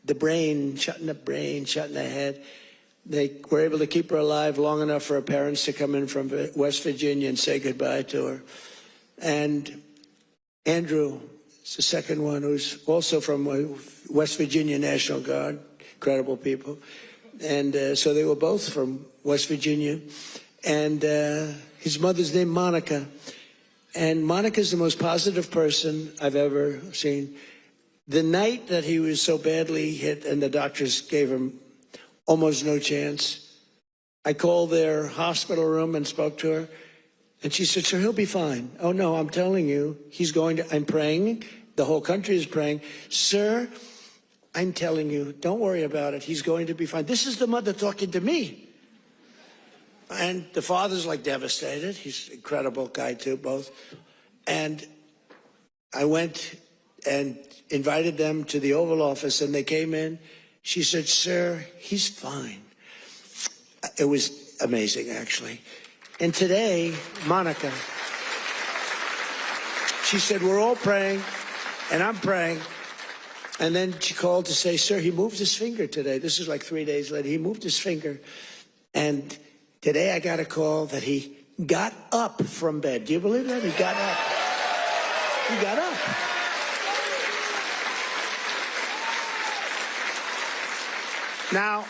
the brain, shot in the brain, shot in the head. They were able to keep her alive long enough for her parents to come in from West Virginia and say goodbye to her. And Andrew is the second one, who's also from West Virginia National Guard, incredible people. And so they were both from West Virginia. And his mother's named Monica. And Monica's the most positive person I've ever seen. The night that he was so badly hit and the doctors gave him almost no chance, I called their hospital room and spoke to her. And she said, sir, he'll be fine. Oh, no, I'm telling you, I'm praying. The whole country is praying. Sir, I'm telling you, don't worry about it. He's going to be fine. This is the mother talking to me. And the father's like devastated. He's an incredible guy too, both. And I went and invited them to the Oval Office, and they came in. She said, sir, he's fine. It was amazing, actually. And today, Monica, she said, we're all praying, and I'm praying. And then she called to say, sir, he moved his finger today. This is like 3 days later. He moved his finger. And today I got a call that he got up from bed. Do you believe that? He got up. He got up. Now,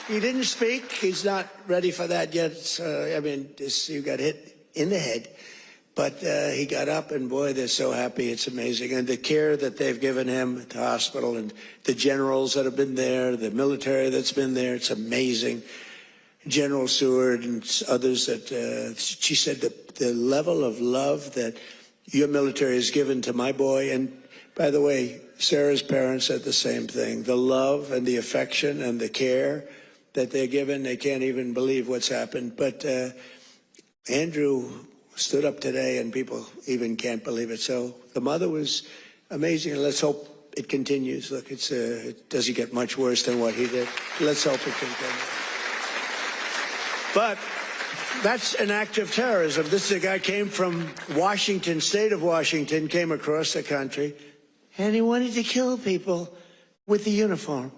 he didn't speak. He's not ready for that yet. He got hit in the head. But he got up, and boy, they're so happy. It's amazing. And the care that they've given him at the hospital, and the generals that have been there, the military that's been there, it's amazing. General Seward and others that she said the level of love that your military has given to my boy. And by the way, Sarah's parents said the same thing. The love and the affection and the care that they're given, they can't even believe what's happened. But Andrew stood up today, and people even can't believe it. So the mother was amazing, and let's hope it continues. Look, it doesn't get much worse than what he did. Let's hope it continues. But that's an act of terrorism. This is a guy came from Washington, state of Washington, came across the country, and he wanted to kill people with the uniform.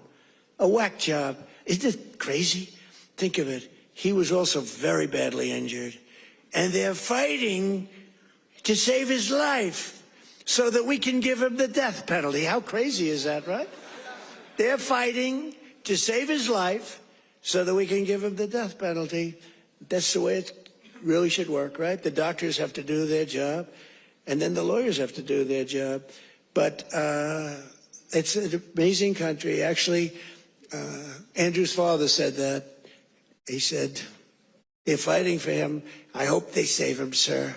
A whack job. Isn't it crazy? Think of it. He was also very badly injured. And they're fighting to save his life so that we can give him the death penalty. How crazy is that, right? They're fighting to save his life so that we can give him the death penalty. That's the way it really should work, right? The doctors have to do their job, and then the lawyers have to do their job. But it's an amazing country. Actually, Andrew's father said that. He said, they're fighting for him. I hope they save him, sir,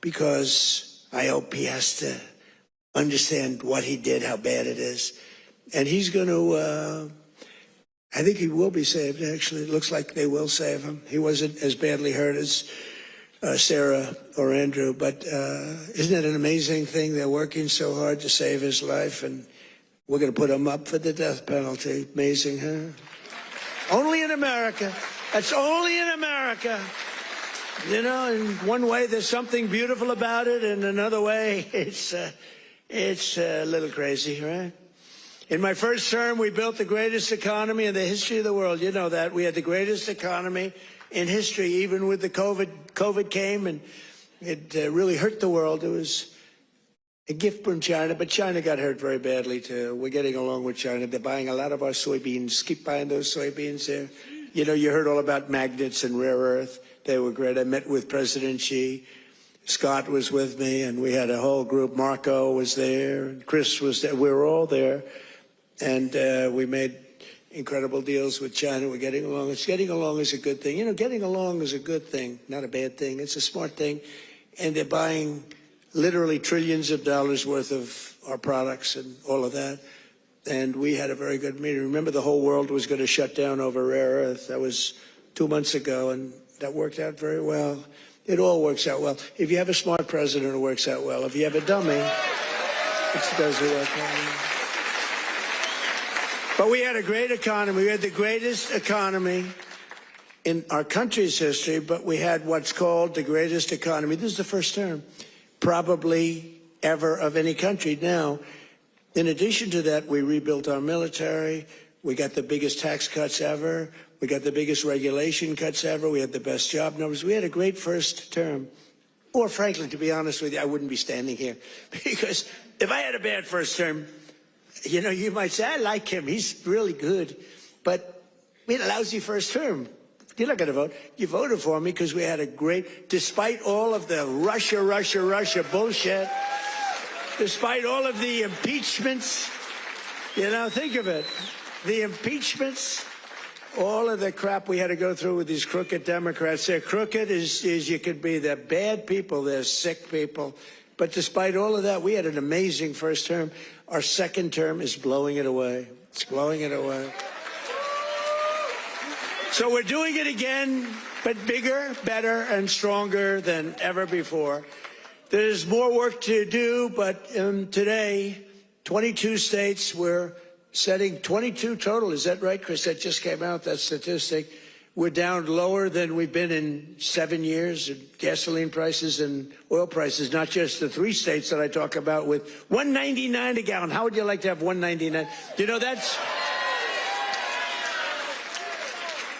because I hope he has to understand what he did, how bad it is. And he's going to, I think he will be saved, actually. It looks like they will save him. He wasn't as badly hurt as Sarah or Andrew, but isn't it an amazing thing? They're working so hard to save his life, and we're going to put him up for the death penalty. Amazing, huh? Only in America. That's only in America. You know, in one way, there's something beautiful about it. In another way, it's a little crazy, right? In my first term, we built the greatest economy in the history of the world. You know that. We had the greatest economy in history, even with the COVID came, and it really hurt the world. It was a gift from China, but China got hurt very badly, too. We're getting along with China. They're buying a lot of our soybeans. Keep buying those soybeans there. You know, you heard all about magnets and rare earth. They were great. I met with President Xi. Scott was with me, and we had a whole group. Marco was there, and Chris was there. We were all there, and we made incredible deals with China. We're getting along. Getting along is a good thing. You know, getting along is a good thing, not a bad thing. It's a smart thing, and they're buying literally trillions of dollars worth of our products and all of that. And we had a very good meeting. Remember, the whole world was going to shut down over rare earth. That was 2 months ago, and that worked out very well. It all works out well. If you have a smart president, it works out well. If you have a dummy, it doesn't work out. But we had a great economy. We had the greatest economy in our country's history, but we had what's called the greatest economy. This is the first term, probably ever, of any country. Now, in addition to that, we rebuilt our military. We got the biggest tax cuts ever. We got the biggest regulation cuts ever. We had the best job numbers. We had a great first term. Or frankly, to be honest with you, I wouldn't be standing here. Because if I had a bad first term, you know, you might say, I like him. He's really good. But we had a lousy first term. You're not going to vote. You voted for me because we had a great, despite all of the Russia bullshit, despite all of the impeachments, you know, think of it. The impeachments, all of the crap we had to go through with these crooked Democrats. They're crooked as you could be. They're bad people. They're sick people. But despite all of that, we had an amazing first term. Our second term is blowing it away. It's blowing it away. So we're doing it again, but bigger, better, and stronger than ever before. There's more work to do, but today, 22 states, we're setting 22 total. Is that right, Chris? That just came out, that statistic. We're down lower than we've been in 7 years in gasoline prices and oil prices, not just the 3 states that I talk about with $1.99 a gallon. How would you like to have $1.99? You know,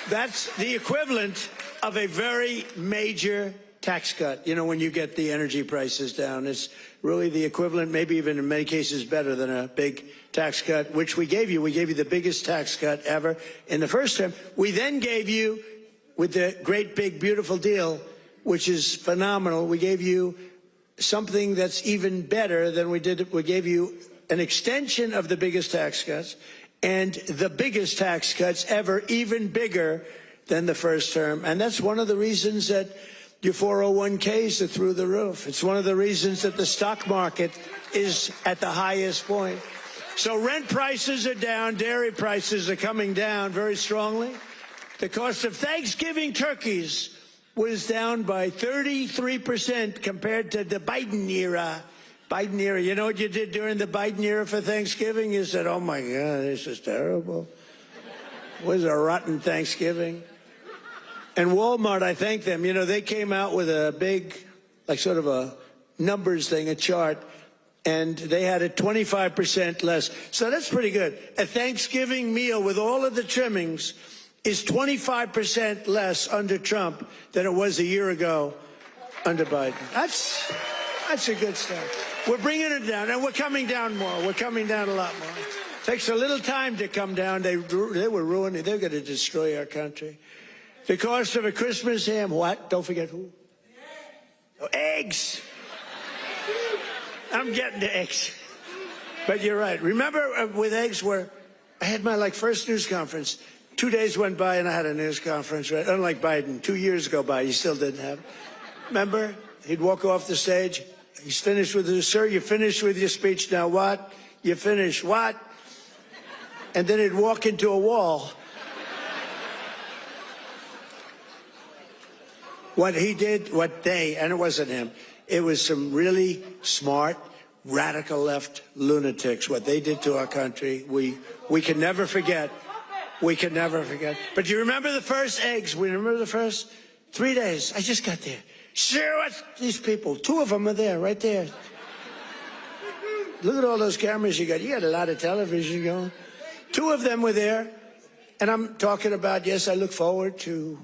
that's the equivalent of a very major tax cut. You know, when you get the energy prices down, it's really the equivalent, maybe even in many cases better than a big tax cut, which we gave you. We gave you the biggest tax cut ever in the first term. We then gave you, with the great big beautiful deal, which is phenomenal, we gave you something that's even better than we did. We gave you an extension of the biggest tax cuts and the biggest tax cuts ever, even bigger than the first term. And that's one of the reasons that your 401ks are through the roof. It's one of the reasons that the stock market is at the highest point. So rent prices are down, dairy prices are coming down very strongly. The cost of Thanksgiving turkeys was down by 33% compared to the Biden era. Biden era. You know what you did during the Biden era for Thanksgiving? You said, oh my God, this is terrible. It was a rotten Thanksgiving. And Walmart, I thank them. You know, they came out with a big, like sort of a numbers thing, a chart, and they had it 25% less. So that's pretty good. A Thanksgiving meal with all of the trimmings is 25% less under Trump than it was a year ago under Biden. That's a good start. We're bringing it down, and we're coming down more. We're coming down a lot more. It takes a little time to come down. They were ruining. They're going to destroy our country. The cost of a Christmas ham, what? Don't forget who? Oh, eggs. I'm getting to eggs. But you're right. Remember with eggs where I had my first news conference. 2 days went by and I had a news conference, right? Unlike Biden, 2 years go by, he still didn't have it. Remember? He'd walk off the stage. He's finished with his, sir, you finished with your speech. Now what? You finished what? And then he'd walk into a wall. What he did, and it wasn't him, it was some really smart, radical left lunatics. What they did to our country, we can never forget. We can never forget. But you remember the first eggs? We remember the first 3 days. I just got there. Sure, what's these people? 2 of them are there, right there. Look at all those cameras you got. You got a lot of television going. 2 of them were there. And I'm talking about, yes, I look forward to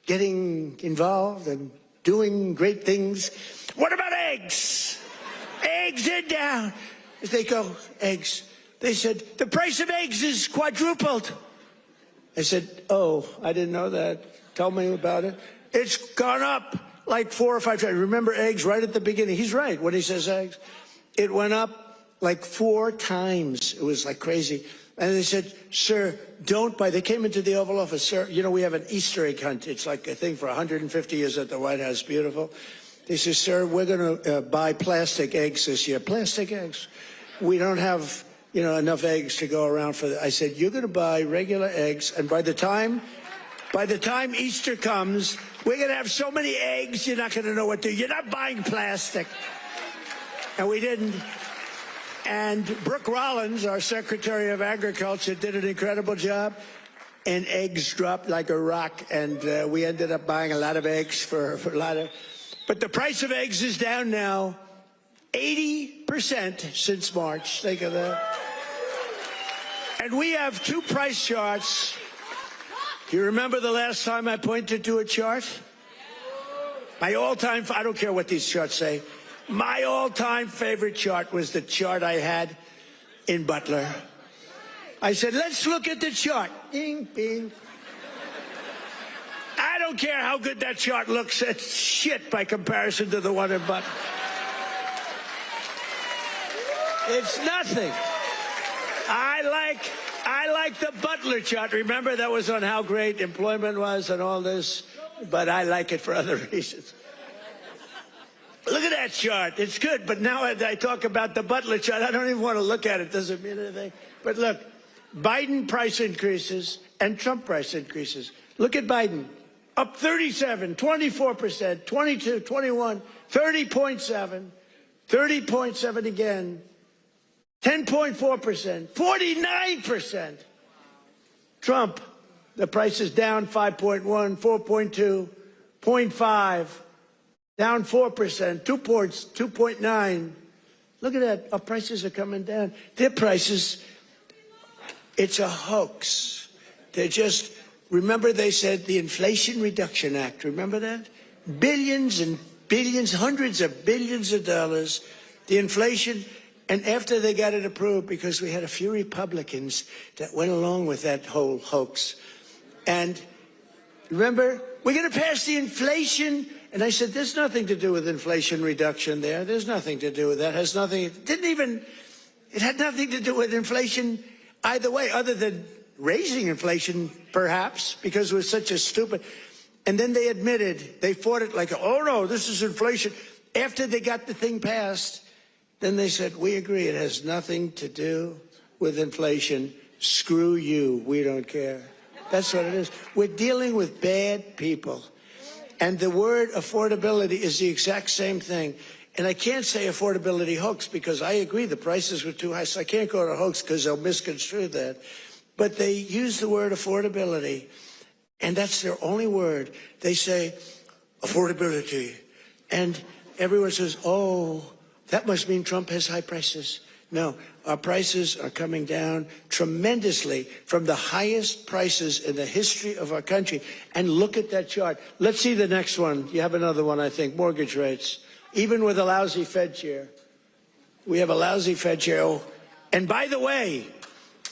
getting involved and doing great things. What about eggs? Eggs are down. As they go, eggs. They said, the price of eggs is quadrupled. I said, oh, I didn't know that. Tell me about it. It's gone up like 4 or 5 times. Remember eggs right at the beginning? He's right when he says eggs. It went up like 4 times. It was like crazy. And they said, sir, don't buy. They came into the Oval Office. Sir, you know, we have an Easter egg hunt. It's like a thing for 150 years at the White House. Beautiful. They said, sir, we're going to buy plastic eggs this year. Plastic eggs. We don't have, you know, enough eggs to go around for that. I said, you're going to buy regular eggs. And by the time Easter comes, we're going to have so many eggs, you're not going to know what to do. You're not buying plastic. And we didn't. And Brooke Rollins, our Secretary of Agriculture, did an incredible job. And eggs dropped like a rock. And we ended up buying a lot of eggs for a lot of... But the price of eggs is down now 80% since March. Think of that. And we have 2 price charts. Do you remember the last time I pointed to a chart? My all-time... I don't care what these charts say. My all-time favorite chart was the chart I had in Butler. I said, let's look at the chart. Ding, bing. I don't care how good that chart looks. It's shit by comparison to the one in Butler. It's nothing. I like the Butler chart. Remember, that was on how great employment was and all this. But I like it for other reasons. Look at that chart. It's good. But now I talk about the Butler chart, I don't even want to look at it. Doesn't mean anything. But look, Biden price increases and Trump price increases. Look at Biden. Up 37, 24%, 22, 21, 30.7, 30.7 again, 10.4%, 49%. Trump, the price is down 5.1, 4.2, 0.5. Down 4%, 2 points, 2.9. Look at that. Our prices are coming down. Their prices, it's a hoax. They're just, remember they said the Inflation Reduction Act. Remember that? Billions and billions, hundreds of billions of dollars. The inflation, and after they got it approved, because we had a few Republicans that went along with that whole hoax. And remember, we're going to pass the inflation. And I said, there's nothing to do with inflation reduction there. There's nothing to do with that. It has nothing, it had nothing to do with inflation either way, other than raising inflation, perhaps, because it was such a stupid. And then they admitted, they fought it like, oh no, this is inflation. After they got the thing passed, then they said, we agree, it has nothing to do with inflation. Screw you, we don't care. That's what it is. We're dealing with bad people. And the word affordability is the exact same thing. And I can't say affordability hoax because I agree the prices were too high, so I can't go to hoax because they'll misconstrue that. But they use the word affordability, and that's their only word. They say affordability. And everyone says, oh, that must mean Trump has high prices. No, our prices are coming down tremendously from the highest prices in the history of our country. And look at that chart. Let's see the next one. You have another one, I think, mortgage rates. Even with a lousy Fed chair. We have a lousy Fed chair. Oh, and by the way,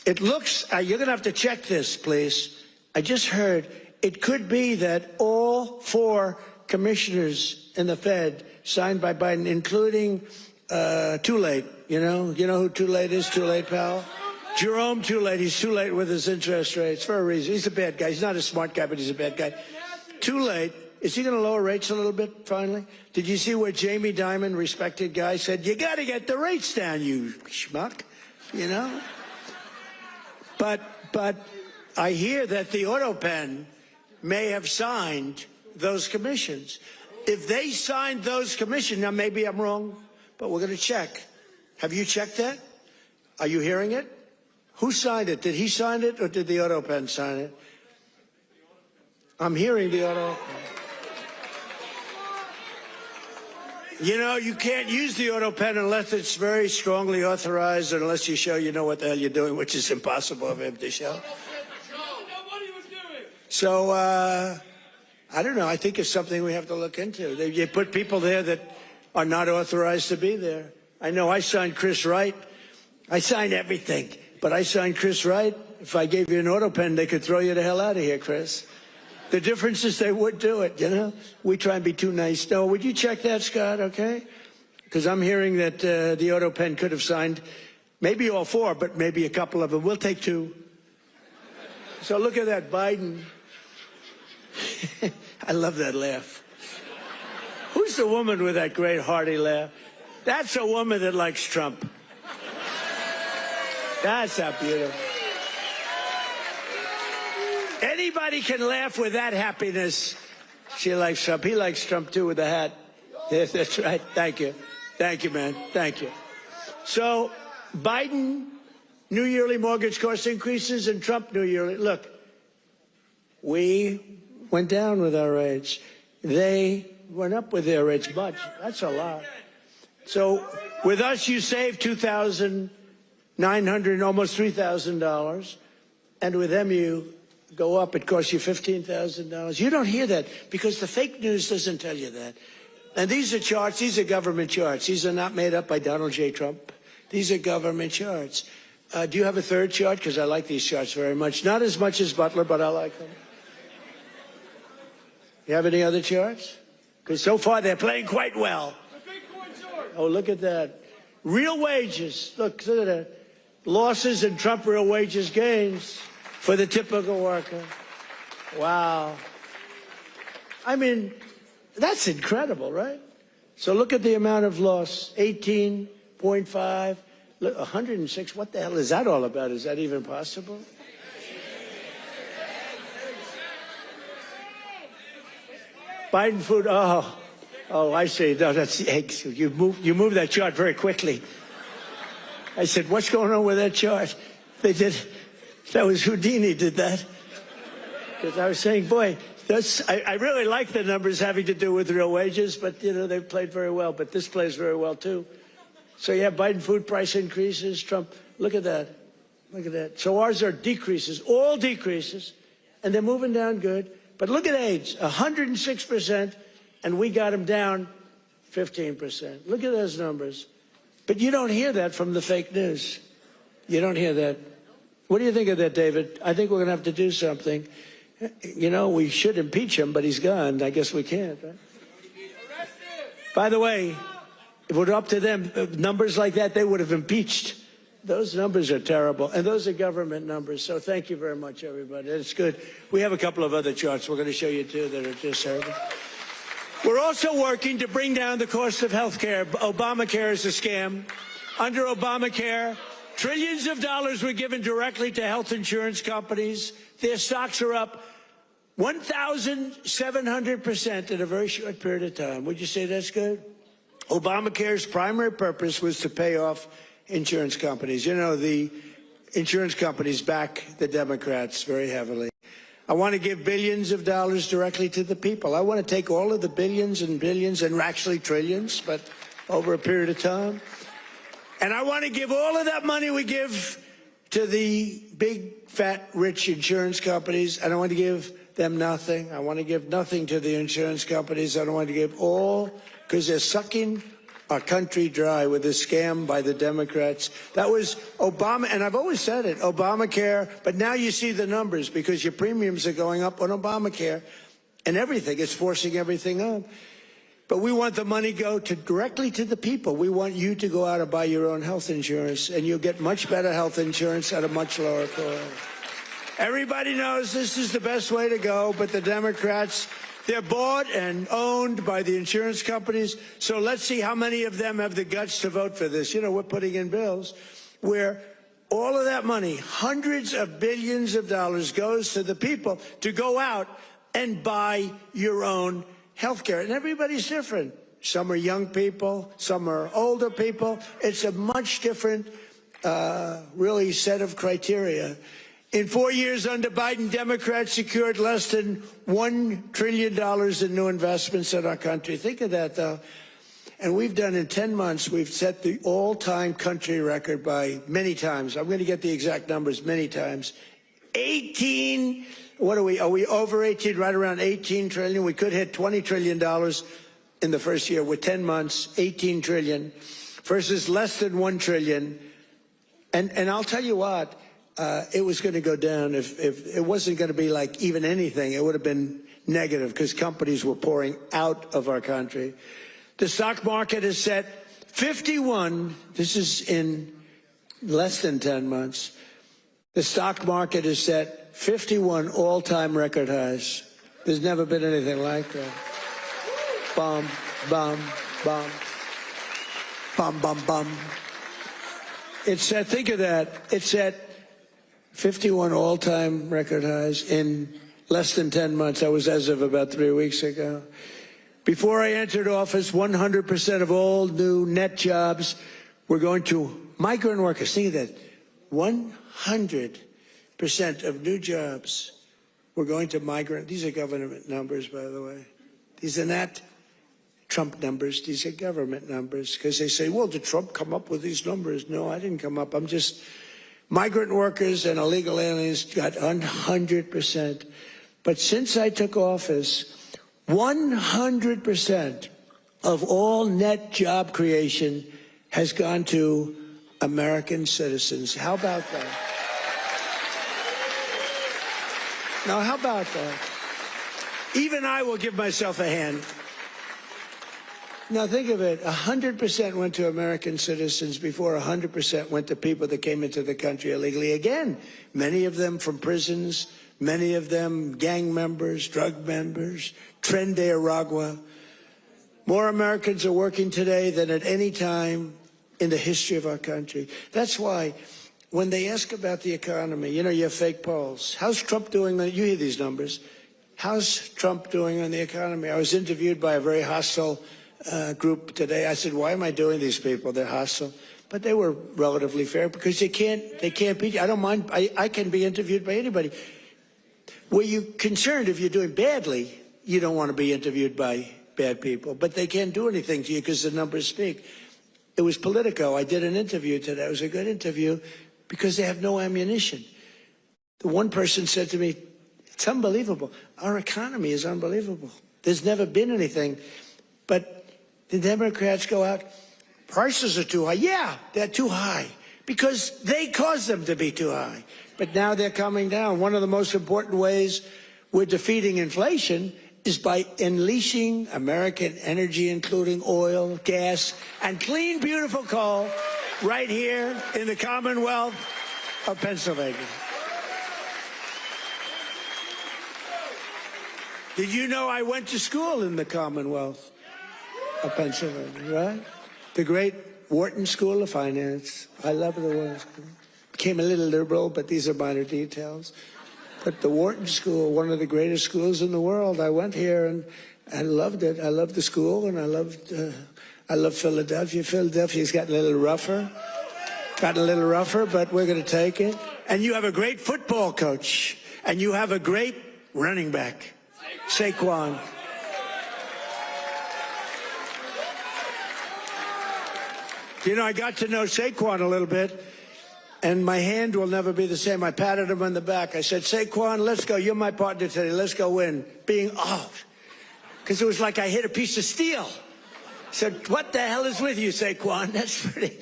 it looks, you're going to have to check this, please. I just heard it could be that all 4 commissioners in the Fed signed by Biden, including Too Late. You know who Too Late is? Too Late, pal? Jerome Too Late. He's too late with his interest rates for a reason. He's a bad guy. He's not a smart guy, but he's a bad guy. Too Late. Is he going to lower rates a little bit, finally? Did you see where Jamie Dimon, respected guy, said, you got to get the rates down, you schmuck, you know? But I hear that the Autopen may have signed those commissions. If they signed those commissions, now maybe I'm wrong, but we're going to check. Have you checked that? Are you hearing it? Who signed it? Did he sign it or did the Autopen sign it? I'm hearing the Autopen. You know, you can't use the Autopen unless it's very strongly authorized, unless you show you know what the hell you're doing, which is impossible of him to show. So, I don't know. I think it's something we have to look into. You put people there that are not authorized to be there. I know I signed Chris Wright. I signed everything, but I signed Chris Wright. If I gave you an Autopen, they could throw you the hell out of here, Chris. The difference is they would do it, you know? We try and be too nice. No, would you check that, Scott, okay? Because I'm hearing that the auto pen could have signed maybe all 4, but maybe a couple of them. We'll take 2. So look at that, Biden. I love that laugh. Who's the woman with that great hearty laugh? That's a woman that likes Trump. That's not beautiful. Anybody can laugh with that happiness. She likes Trump. He likes Trump, too, with the hat. Yes, that's right. Thank you. Thank you, man. Thank you. So, Biden, new yearly mortgage cost increases, and Trump, new yearly. Look, we went down with our rates. They went up with their rates much. That's a lot. So, with us, you save $2,900, almost $3,000. And with them, you go up. It costs you $15,000. You don't hear that because the fake news doesn't tell you that. And these are charts. These are government charts. These are not made up by Donald J. Trump. These are government charts. Do you have a third chart? Because I like these charts very much. Not as much as Butler, but I like them. You have any other charts? Because so far they're playing quite well. Oh, look at that. Real wages. Look at that. Losses and Trump real wages gains for the typical worker. Wow. I mean, that's incredible, right? So look at the amount of loss. 18.5, 106. What the hell is that all about? Is that even possible? Biden food. Oh, I see. No, that's the eggs. You move that chart very quickly. I said, what's going on with that chart? They did. That was Houdini did that. Because I was saying, boy, I really like the numbers having to do with real wages, but, you know, they've played very well. But this plays very well, too. So you have Biden food price increases, Trump. Look at that. Look at that. So ours are decreases, all decreases, and they're moving down good. But look at AIDS, 106%, and we got them down 15%. Look at those numbers. But you don't hear that from the fake news. You don't hear that. What do you think of that, David? I think we're going to have to do something. You know, we should impeach him, but he's gone. I guess we can't, right? By the way, if it were up to them, numbers like that, they would have impeached. Those numbers are terrible, and those are government numbers. So thank you very much, everybody. It's good. We have a couple of other charts we're going to show you, too, that are just terrible. We're also working to bring down the cost of health care. Obamacare is a scam. Under Obamacare, trillions of dollars were given directly to health insurance companies. Their stocks are up 1,700% in a very short period of time. Would you say that's good? Obamacare's primary purpose was to pay off insurance companies. You know, the insurance companies back the Democrats very heavily. I want to give billions of dollars directly to the people. I want to take all of the billions and billions and actually trillions, but over a period of time. And I want to give all of that money we give to the big, fat, rich insurance companies. I don't want to give them nothing. I want to give nothing to the insurance companies. I don't want to give all, because they're sucking our country dry with this scam by the Democrats. That was Obama, and I've always said it, Obamacare, but now you see the numbers because your premiums are going up on Obamacare and everything. It's forcing everything up. But we want the money go directly to the people. We want you to go out and buy your own health insurance, and you'll get much better health insurance at a much lower cost. Everybody knows this is the best way to go, but the Democrats, they're bought and owned by the insurance companies. So let's see how many of them have the guts to vote for this. You know, we're putting in bills where all of that money, hundreds of billions of dollars, goes to the people to go out and buy your own health care. And everybody's different. Some are young people, some are older people. It's a much different, really, set of criteria. In 4 years under Biden, Democrats secured less than $1 trillion in new investments in our country. Think of that, though. And we've done in 10 months, we've set the all-time country record by many times. I'm going to get the exact numbers many times. 18, what are we over 18, right around 18 trillion? We could hit $20 trillion in the first year with 10 months, 18 trillion versus less than 1 trillion. And I'll tell you what, it was going to go down if it wasn't going to be like even anything. It would have been negative because companies were pouring out of our country. The stock market is set 51, this is in less than 10 months, the stock market is set 51 all-time record highs. There's never been anything like that. Bum, bum, bum. Bum, bum, bum. It's at, think of that, it's at 51 all-time record highs in less than 10 months. That was as of about 3 weeks ago. Before I entered office, 100% of all new net jobs were going to migrant workers. Think of that. 100% of new jobs were going to migrant. These are government numbers, by the way. These are not Trump numbers. These are government numbers. Because they say, well, did Trump come up with these numbers? No, I didn't come up. I'm just... Migrant workers and illegal aliens got 100%. But since I took office, 100% of all net job creation has gone to American citizens. How about that? Now, how about that? Even I will give myself a hand. Now, think of it. 100% went to American citizens before 100% went to people that came into the country illegally. Again, many of them from prisons, many of them gang members, drug members, Tren de Aragua. More Americans are working today than at any time in the history of our country. That's why when they ask about the economy, you know, you have fake polls. How's Trump doing? You hear these numbers. How's Trump doing on the economy? I was interviewed by a very hostile group today. I said, why am I doing these people? They're hostile. But they were relatively fair because they can't beat you. I don't mind. I can be interviewed by anybody. Were you concerned if you're doing badly, you don't want to be interviewed by bad people, but they can't do anything to you because the numbers speak. It was Politico. I did an interview today. It was a good interview because they have no ammunition. The one person said to me, it's unbelievable. Our economy is unbelievable. There's never been anything. But the Democrats go out, prices are too high. Yeah, they're too high because they caused them to be too high. But now they're coming down. One of the most important ways we're defeating inflation is by unleashing American energy, including oil, gas, and clean, beautiful coal right here in the Commonwealth of Pennsylvania. Did you know I went to school in the Commonwealth of Pennsylvania, right? The great Wharton School of Finance. I love the Wharton School. Became a little liberal, but these are minor details. But the Wharton School, one of the greatest schools in the world. I went here and I loved it. I loved the school, and I love Philadelphia. Philadelphia's gotten a little rougher. But we're going to take it. And you have a great football coach, and you have a great running back, Saquon. You know, I got to know Saquon a little bit, and my hand will never be the same. I patted him on the back. I said, Saquon, let's go. You're my partner today. Let's go win. Because it was like I hit a piece of steel. I said, what the hell is with you, Saquon? That's pretty,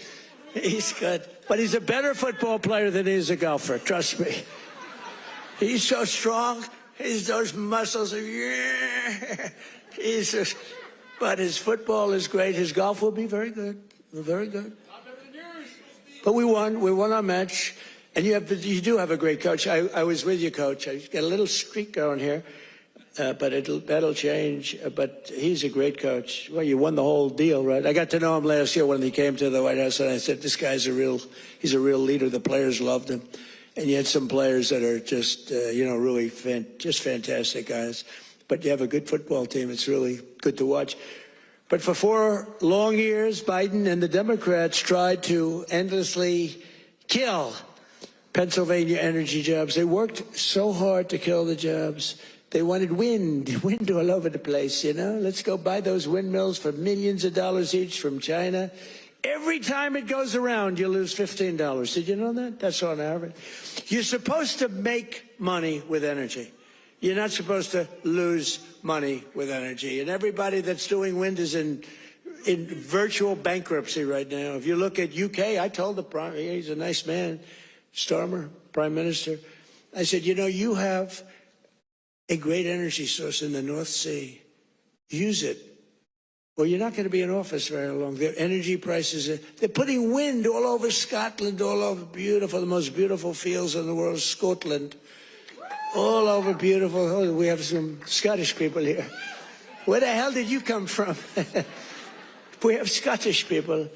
he's good. But he's a better football player than he is a golfer, trust me. He's so strong. He's those muscles. He's just, but his football is great. His golf will be very good. Very good. But we won. We won our match. And you do have a great coach. I was with you, Coach. I got a little streak going here, but that'll change. But he's a great coach. Well, you won the whole deal, right? I got to know him last year when he came to the White House, and I said, this guy's he's a real leader. The players loved him. And you had some players that are just, really just fantastic guys. But you have a good football team. It's really good to watch. But for 4 long years, Biden and the Democrats tried to endlessly kill Pennsylvania energy jobs. They worked so hard to kill the jobs. They wanted wind all over the place, you know. Let's go buy those windmills for millions of dollars each from China. Every time it goes around, you lose $15. Did you know that? That's on average. You're supposed to make money with energy. You're not supposed to lose money with energy. And everybody that's doing wind is in virtual bankruptcy right now. If you look at UK, I told he's a nice man, Starmer, Prime Minister. I said, you have a great energy source in the North Sea. Use it. Well, you're not going to be in office very long. Their energy prices, they're putting wind all over Scotland, all over beautiful, the most beautiful fields in the world, Scotland. All over beautiful. Oh, we have some Scottish people here. Where the hell did you come from? We have Scottish people.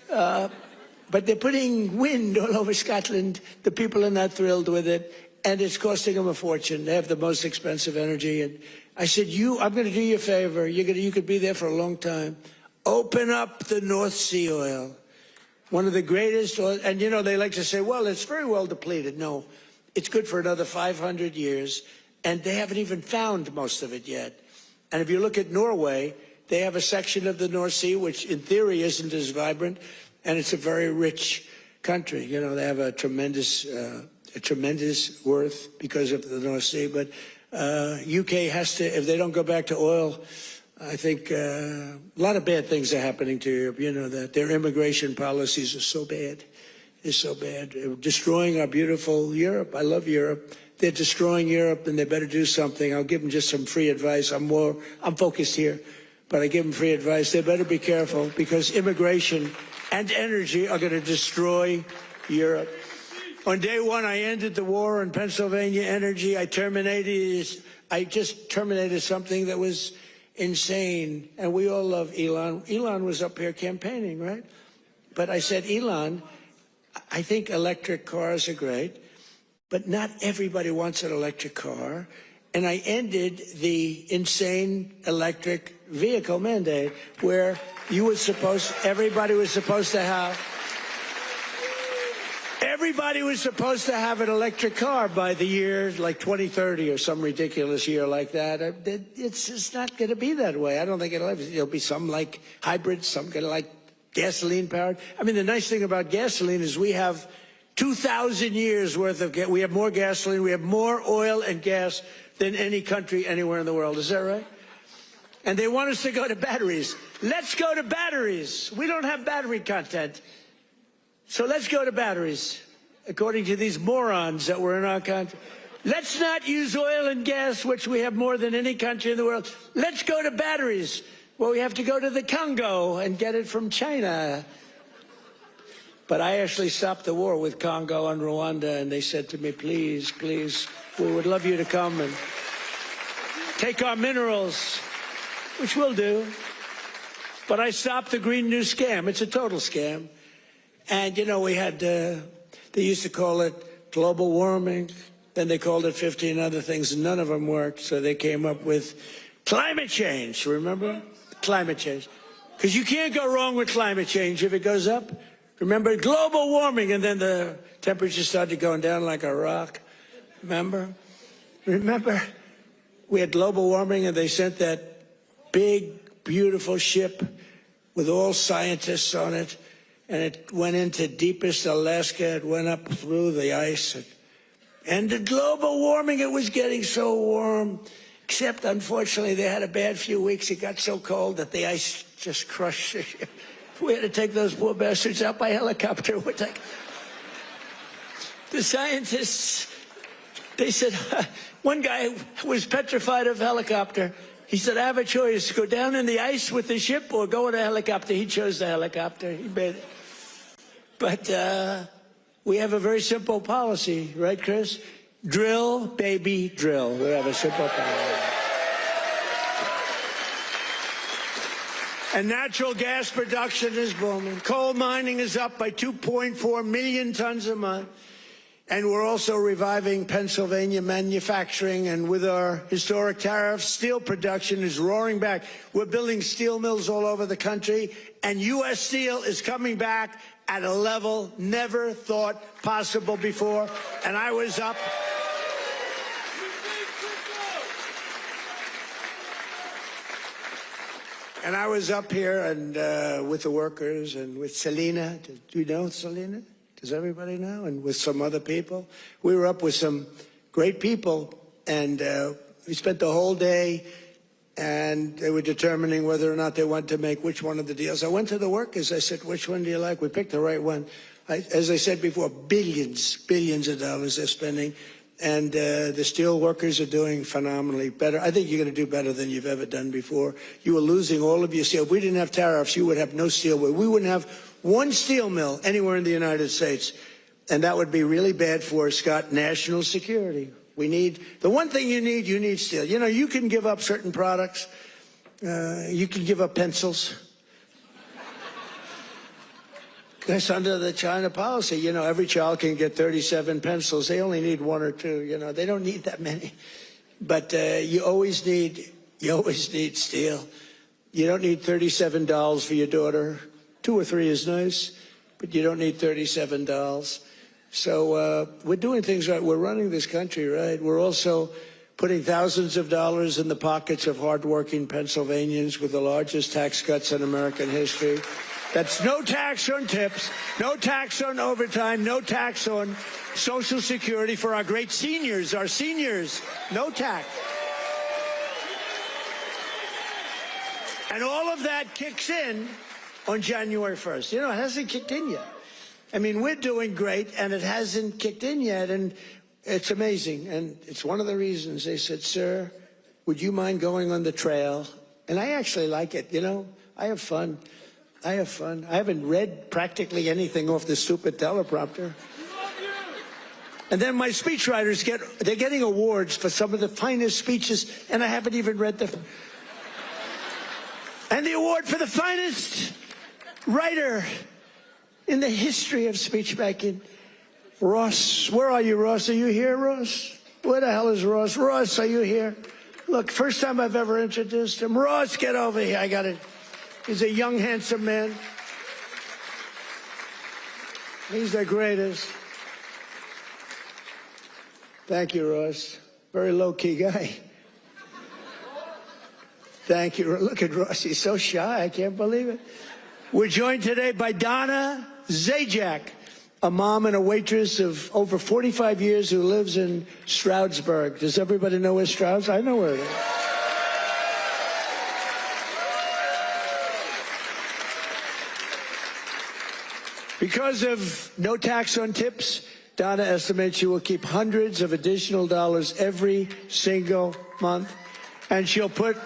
But they're putting wind all over Scotland. The people are not thrilled with it. And it's costing them a fortune. They have the most expensive energy. And I said, I'm going to do you a favor. You could be there for a long time. Open up the North Sea oil. One of the greatest oil. And, you know, they like to say, well, it's very well depleted. No, it's good for another 500 years. And they haven't even found most of it yet. And if you look at Norway, they have a section of the North Sea, which in theory isn't as vibrant. And it's a very rich country. You know, they have a tremendous worth because of the North Sea. But UK has to, if they don't go back to oil, I think a lot of bad things are happening to Europe. You know that their immigration policies are so bad. It's so bad. They're destroying our beautiful Europe. I love Europe. They're destroying Europe, and they better do something. I'll give them just some free advice. I'm focused here, but I give them free advice. They better be careful because immigration and energy are going to destroy Europe. On day one, I ended the war on Pennsylvania energy. I just terminated something that was insane. And we all love Elon. Elon was up here campaigning, right? But I said, Elon, I think electric cars are great, but not everybody wants an electric car. And I ended the insane electric vehicle mandate where everybody was supposed to have an electric car by the year like 2030 or some ridiculous year like that. It's just not going to be that way. I don't think it'll be some like hybrids, some kind of like gasoline powered. I mean, the nice thing about gasoline is we have 2,000 years worth of we have more gasoline, we have more oil and gas than any country anywhere in the world. Is that right? And they want us to go to batteries. Let's go to batteries. We don't have battery content. So let's go to batteries, according to these morons that were in our country. Let's not use oil and gas, which we have more than any country in the world. Let's go to batteries. Well, we have to go to the Congo and get it from China. But I actually stopped the war with Congo and Rwanda, and they said to me, please, please, we would love you to come and take our minerals, which we'll do. But I stopped the Green New Scam. It's a total scam. And, you know, we had, they used to call it global warming. Then they called it 15 other things, and none of them worked. So they came up with climate change, remember? Climate change. Because you can't go wrong with climate change if it goes up. Remember, global warming, and then the temperature started going down like a rock. Remember? We had global warming, and they sent that big, beautiful ship with all scientists on it, and it went into deepest Alaska. It went up through the ice. And the global warming, it was getting so warm, except, unfortunately, they had a bad few weeks. It got so cold that the ice just crushed the ship. We had to take those poor bastards out by helicopter. The scientists, they said, one guy was petrified of helicopter. He said, I have a choice, go down in the ice with the ship or go in a helicopter. He chose the helicopter. He made it. But we have a very simple policy, right, Chris? Drill, baby, drill. We have a simple policy. And natural gas production is booming. Coal mining is up by 2.4 million tons a month. And we're also reviving Pennsylvania manufacturing. And with our historic tariffs, steel production is roaring back. We're building steel mills all over the country. And U.S. Steel is coming back at a level never thought possible before. And I was up. And I was up here and with the workers and with Selena. Do you know Selena? Does everybody know? And with some other people. We were up with some great people, and we spent the whole day, and they were determining whether or not they wanted to make which one of the deals. I went to the workers. I said, which one do you like? We picked the right one. As I said before, billions of dollars they're spending. And the steel workers are doing phenomenally better. I think you're going to do better than you've ever done before. You were losing all of your steel. If we didn't have tariffs, you would have no steel. We wouldn't have one steel mill anywhere in the United States. And that would be really bad for, Scott, national security. We need, the one thing you need steel. You know, you can give up certain products. You can give up pencils. That's under the China policy. You know, every child can get 37 pencils. They only need 1 or 2. You know, they don't need that many. But you always need steel. You don't need $37 for your daughter. 2 or 3 is nice, but you don't need $37. So we're doing things right. We're running this country right. We're also putting thousands of dollars in the pockets of hardworking Pennsylvanians with the largest tax cuts in American history. That's no tax on tips, no tax on overtime, no tax on Social Security for our great seniors, no tax. And all of that kicks in on January 1st. You know, it hasn't kicked in yet. I mean, we're doing great, and it hasn't kicked in yet, and it's amazing. And it's one of the reasons they said, sir, would you mind going on the trail? And I actually like it, you know. I have fun. I haven't read practically anything off the stupid teleprompter. And then my speechwriters they're getting awards for some of the finest speeches, and I haven't even read them. And the award for the finest writer in the history of speech making, Ross. Where are you, Ross? Are you here, Ross? Where the hell is Ross? Ross, are you here? Look, first time I've ever introduced him. Ross, get over here. I got it. He's a young, handsome man. He's the greatest. Thank you, Ross. Very low-key guy. Thank you. Look at Ross. He's so shy. I can't believe it. We're joined today by Donna Zajac, a mom and a waitress of over 45 years who lives in Stroudsburg. Does everybody know where Strouds? I know where it is. Because of no tax on tips, Donna estimates she will keep hundreds of additional dollars every single month, and she'll put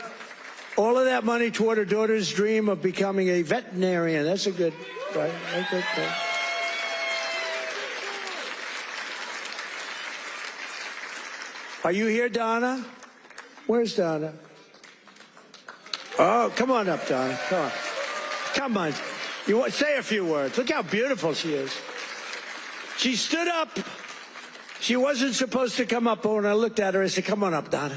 all of that money toward her daughter's dream of becoming a veterinarian. That's a good, right? A good thing. Are you here, Donna? Where's Donna? Oh, come on up, Donna. Come on. Come on. You want say a few words. Look how beautiful she is. She stood up. She wasn't supposed to come up, but when I looked at her, I said, come on up, Donna.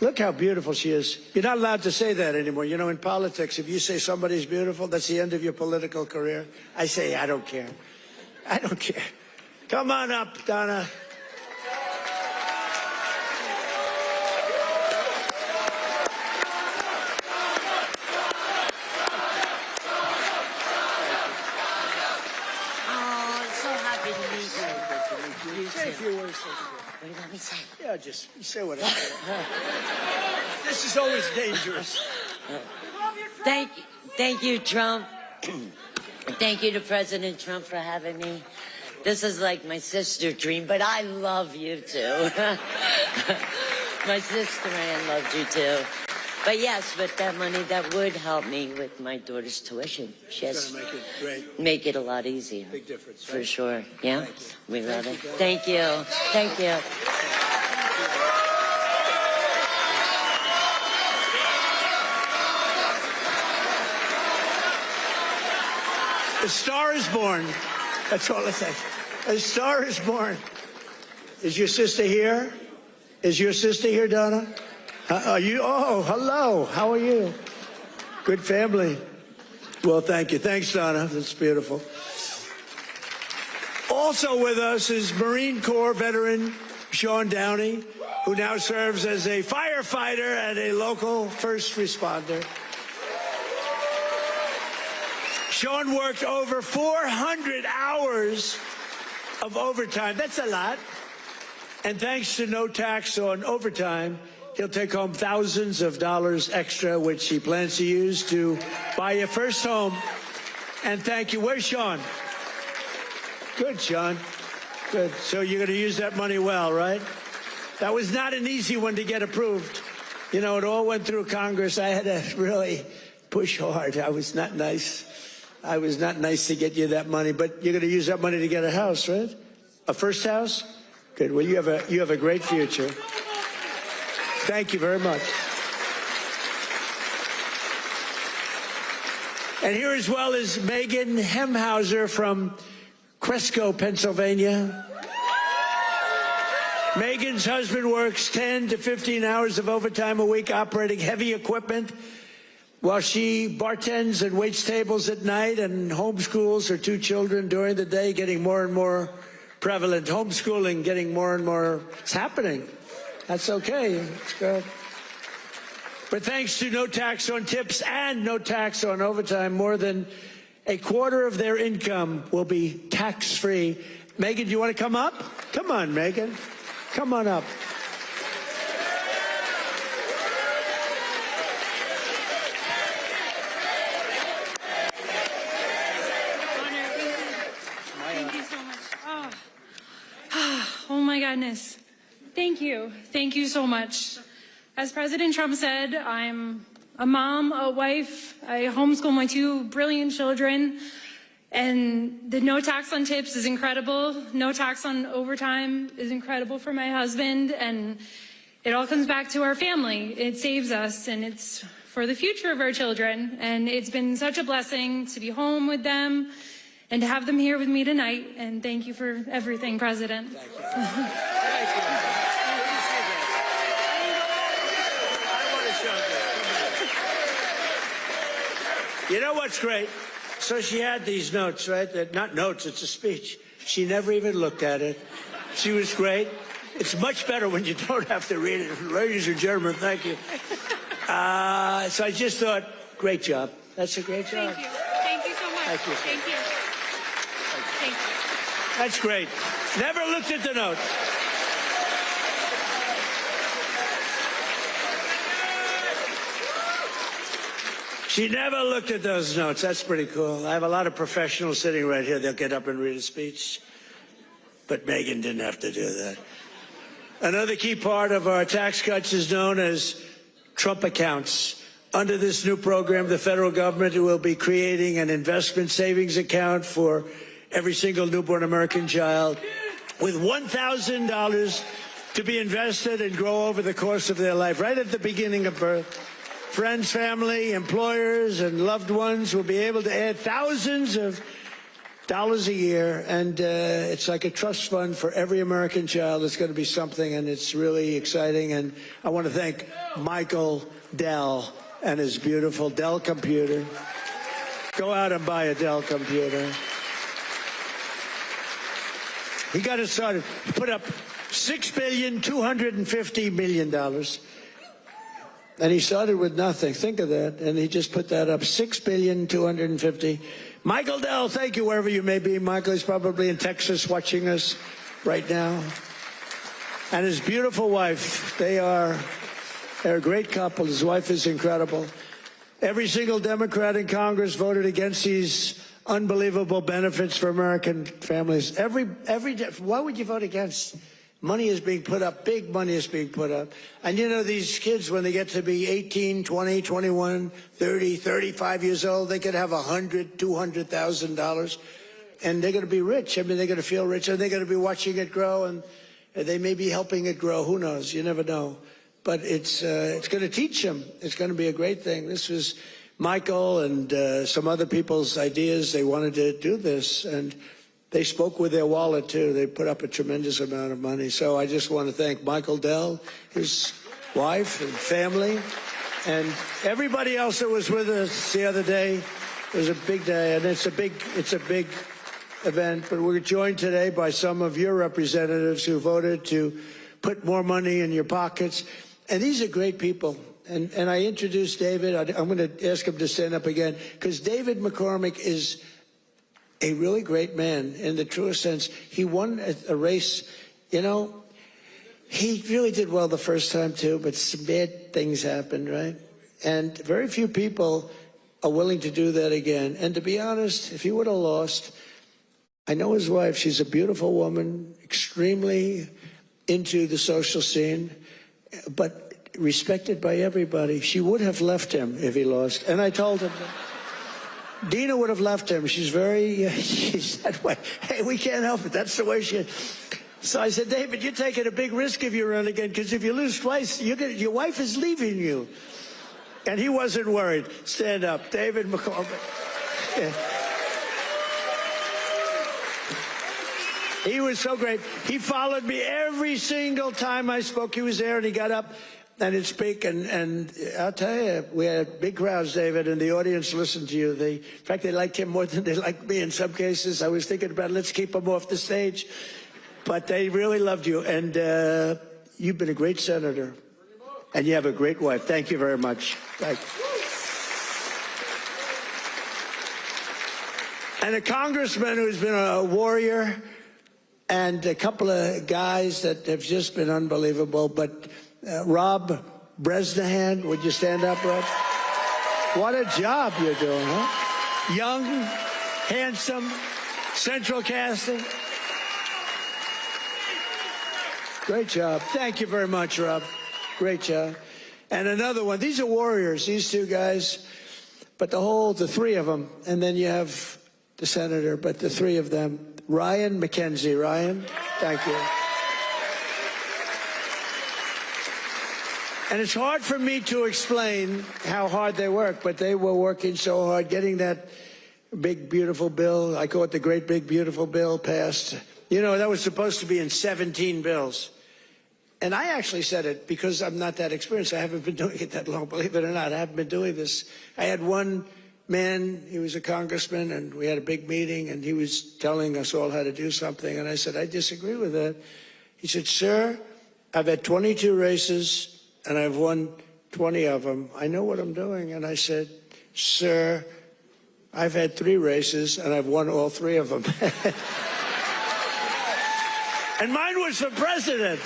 Look how beautiful she is. You're not allowed to say that anymore. You know, in politics, if you say somebody's beautiful, that's the end of your political career. I say, I don't care. I don't care. Come on up, Donna. Say a few words. What do you want me to say? Yeah, just say whatever. This is always dangerous. Thank you, Trump. Thank you to President Trump for having me. This is like my sister dream, but I love you too. My sister Ann loved you too. But yes, with that money, that would help me with my daughter's tuition. It's going to make it great. Make it a lot easier. Big difference. For right? sure. Yeah? We love it. Thank you. Thank you. A star is born. That's all I say. A star is born. Is your sister here? Is your sister here, Donna? Are you? Oh, hello. How are you? Good family. Well, thank you. Thanks, Donna. That's beautiful. Also with us is Marine Corps veteran Sean Downey, who now serves as a firefighter and a local first responder. Sean worked over 400 hours of overtime. That's a lot. And thanks to no tax on overtime, he'll take home thousands of dollars extra, which he plans to use to buy a first home. And thank you. Where's Sean? Good, Sean. Good. So you're going to use that money well, right? That was not an easy one to get approved. You know, it all went through Congress. I had to really push hard. I was not nice. I was not nice to get you that money, but you're going to use that money to get a house, right? A first house? Good. Well, you have a great future. Thank you very much. And here as well is Megan Hemhauser from Cresco, Pennsylvania. Megan's husband works 10 to 15 hours of overtime a week operating heavy equipment while she bartends and waits tables at night and homeschools her 2 children during the day, getting more and more prevalent. Homeschooling getting more and more, it's happening. That's okay, it's good. But thanks to no tax on tips and no tax on overtime, more than a quarter of their income will be tax-free. Megan, do you want to come up? Come on, Megan. Come on up. Thank you so much. Oh my goodness. Thank you. Thank you so much. As President Trump said, I'm a mom, a wife. I homeschool my 2 brilliant children. And the no tax on tips is incredible. No tax on overtime is incredible for my husband. And it all comes back to our family. It saves us, and it's for the future of our children. And it's been such a blessing to be home with them and to have them here with me tonight. And thank you for everything, President. Thank you. Thank you. I want to show you. You know what's great? So she had these notes, right? Not notes, it's a speech. She never even looked at it. She was great. It's much better when you don't have to read it. Ladies and gentlemen, thank you. So I just thought, great job. That's a great job. Thank you. Thank you so much. Thank you. Thank you. Thank you. That's great. Never looked at the notes. She never looked at those notes. That's pretty cool. I have a lot of professionals sitting right here. They'll get up and read a speech. But Megan didn't have to do that. Another key part of our tax cuts is known as Trump accounts. Under this new program, the federal government will be creating an investment savings account for every single newborn American child with $1,000 to be invested and grow over the course of their life, right at the beginning of birth. Friends, family, employers, and loved ones will be able to add thousands of dollars a year, and it's like a trust fund for every American child. It's going to be something, and it's really exciting. And I want to thank Michael Dell and his beautiful Dell computer. Go out and buy a Dell computer. He got it started. He put up $6.25 billion. And he started with nothing. Think of that. And he just put that up, $6.25 billion. Michael Dell, thank you wherever you may be. Michael is probably in Texas watching us right now. And his beautiful wife, they're a great couple. His wife is incredible. Every single Democrat in Congress voted against these unbelievable benefits for American families. Why would you vote against? Money is being put up, big money is being put up. And you know, these kids, when they get to be 18, 20, 21, 30, 35 years old, they could have $100,000, $200,000, and they're going to be rich. I mean, they're going to feel rich, and they're going to be watching it grow, and they may be helping it grow. Who knows? You never know. But it's going to teach them. It's going to be a great thing. This was Michael and some other people's ideas. They wanted to do this, and they spoke with their wallet, too. They put up a tremendous amount of money. So I just want to thank Michael Dell, his wife and family, and everybody else that was with us the other day. It was a big day, and it's a big event. But we're joined today by some of your representatives who voted to put more money in your pockets. And these are great people. And I introduced David. I'm going to ask him to stand up again, because David McCormick is a really great man in the truest sense. He won a race. You know, he really did well the first time too, but some bad things happened, right? And very few people are willing to do that again. And to be honest, if he would have lost, I know his wife. She's a beautiful woman, extremely into the social scene, but respected by everybody. She would have left him if he lost. And I told him that. Dina would have left him. She's that way. Hey, we can't help it. That's the way she is. So I said, David, you're taking a big risk if you run again, because if you lose twice, your wife is leaving you. And he wasn't worried. Stand up. David McCormick. Yeah. He was so great. He followed me every single time I spoke. He was there, and he got up and he'd speak. And I'll tell you, we had big crowds, David, and the audience listened to you. In fact, they liked him more than they liked me in some cases. I was thinking about, let's keep him off the stage. But they really loved you, and you've been a great senator, and you have a great wife. Thank you very much. Thank you. And a congressman who's been a warrior, and a couple of guys that have just been unbelievable. But Rob Bresnahan, would you stand up, Rob? What a job you're doing, huh? Young, handsome, Central Casting. Great job. Thank you very much, Rob. Great job. And another one. These are warriors, these two guys. But the three of them. And then you have the senator, but the three of them. Ryan McKenzie. Ryan, thank you. And it's hard for me to explain how hard they work, but they were working so hard getting that big, beautiful bill. I call it the great, big, beautiful bill passed. You know, that was supposed to be in 17 bills. And I actually said it because I'm not that experienced. I haven't been doing it that long, believe it or not. I haven't been doing this. I had one man, he was a congressman, and we had a big meeting, and he was telling us all how to do something. And I said, I disagree with that. He said, sir, I've had 22 races, and I've won 20 of them. I know what I'm doing. And I said, sir, I've had 3 races, and I've won all 3 of them. And mine was for president.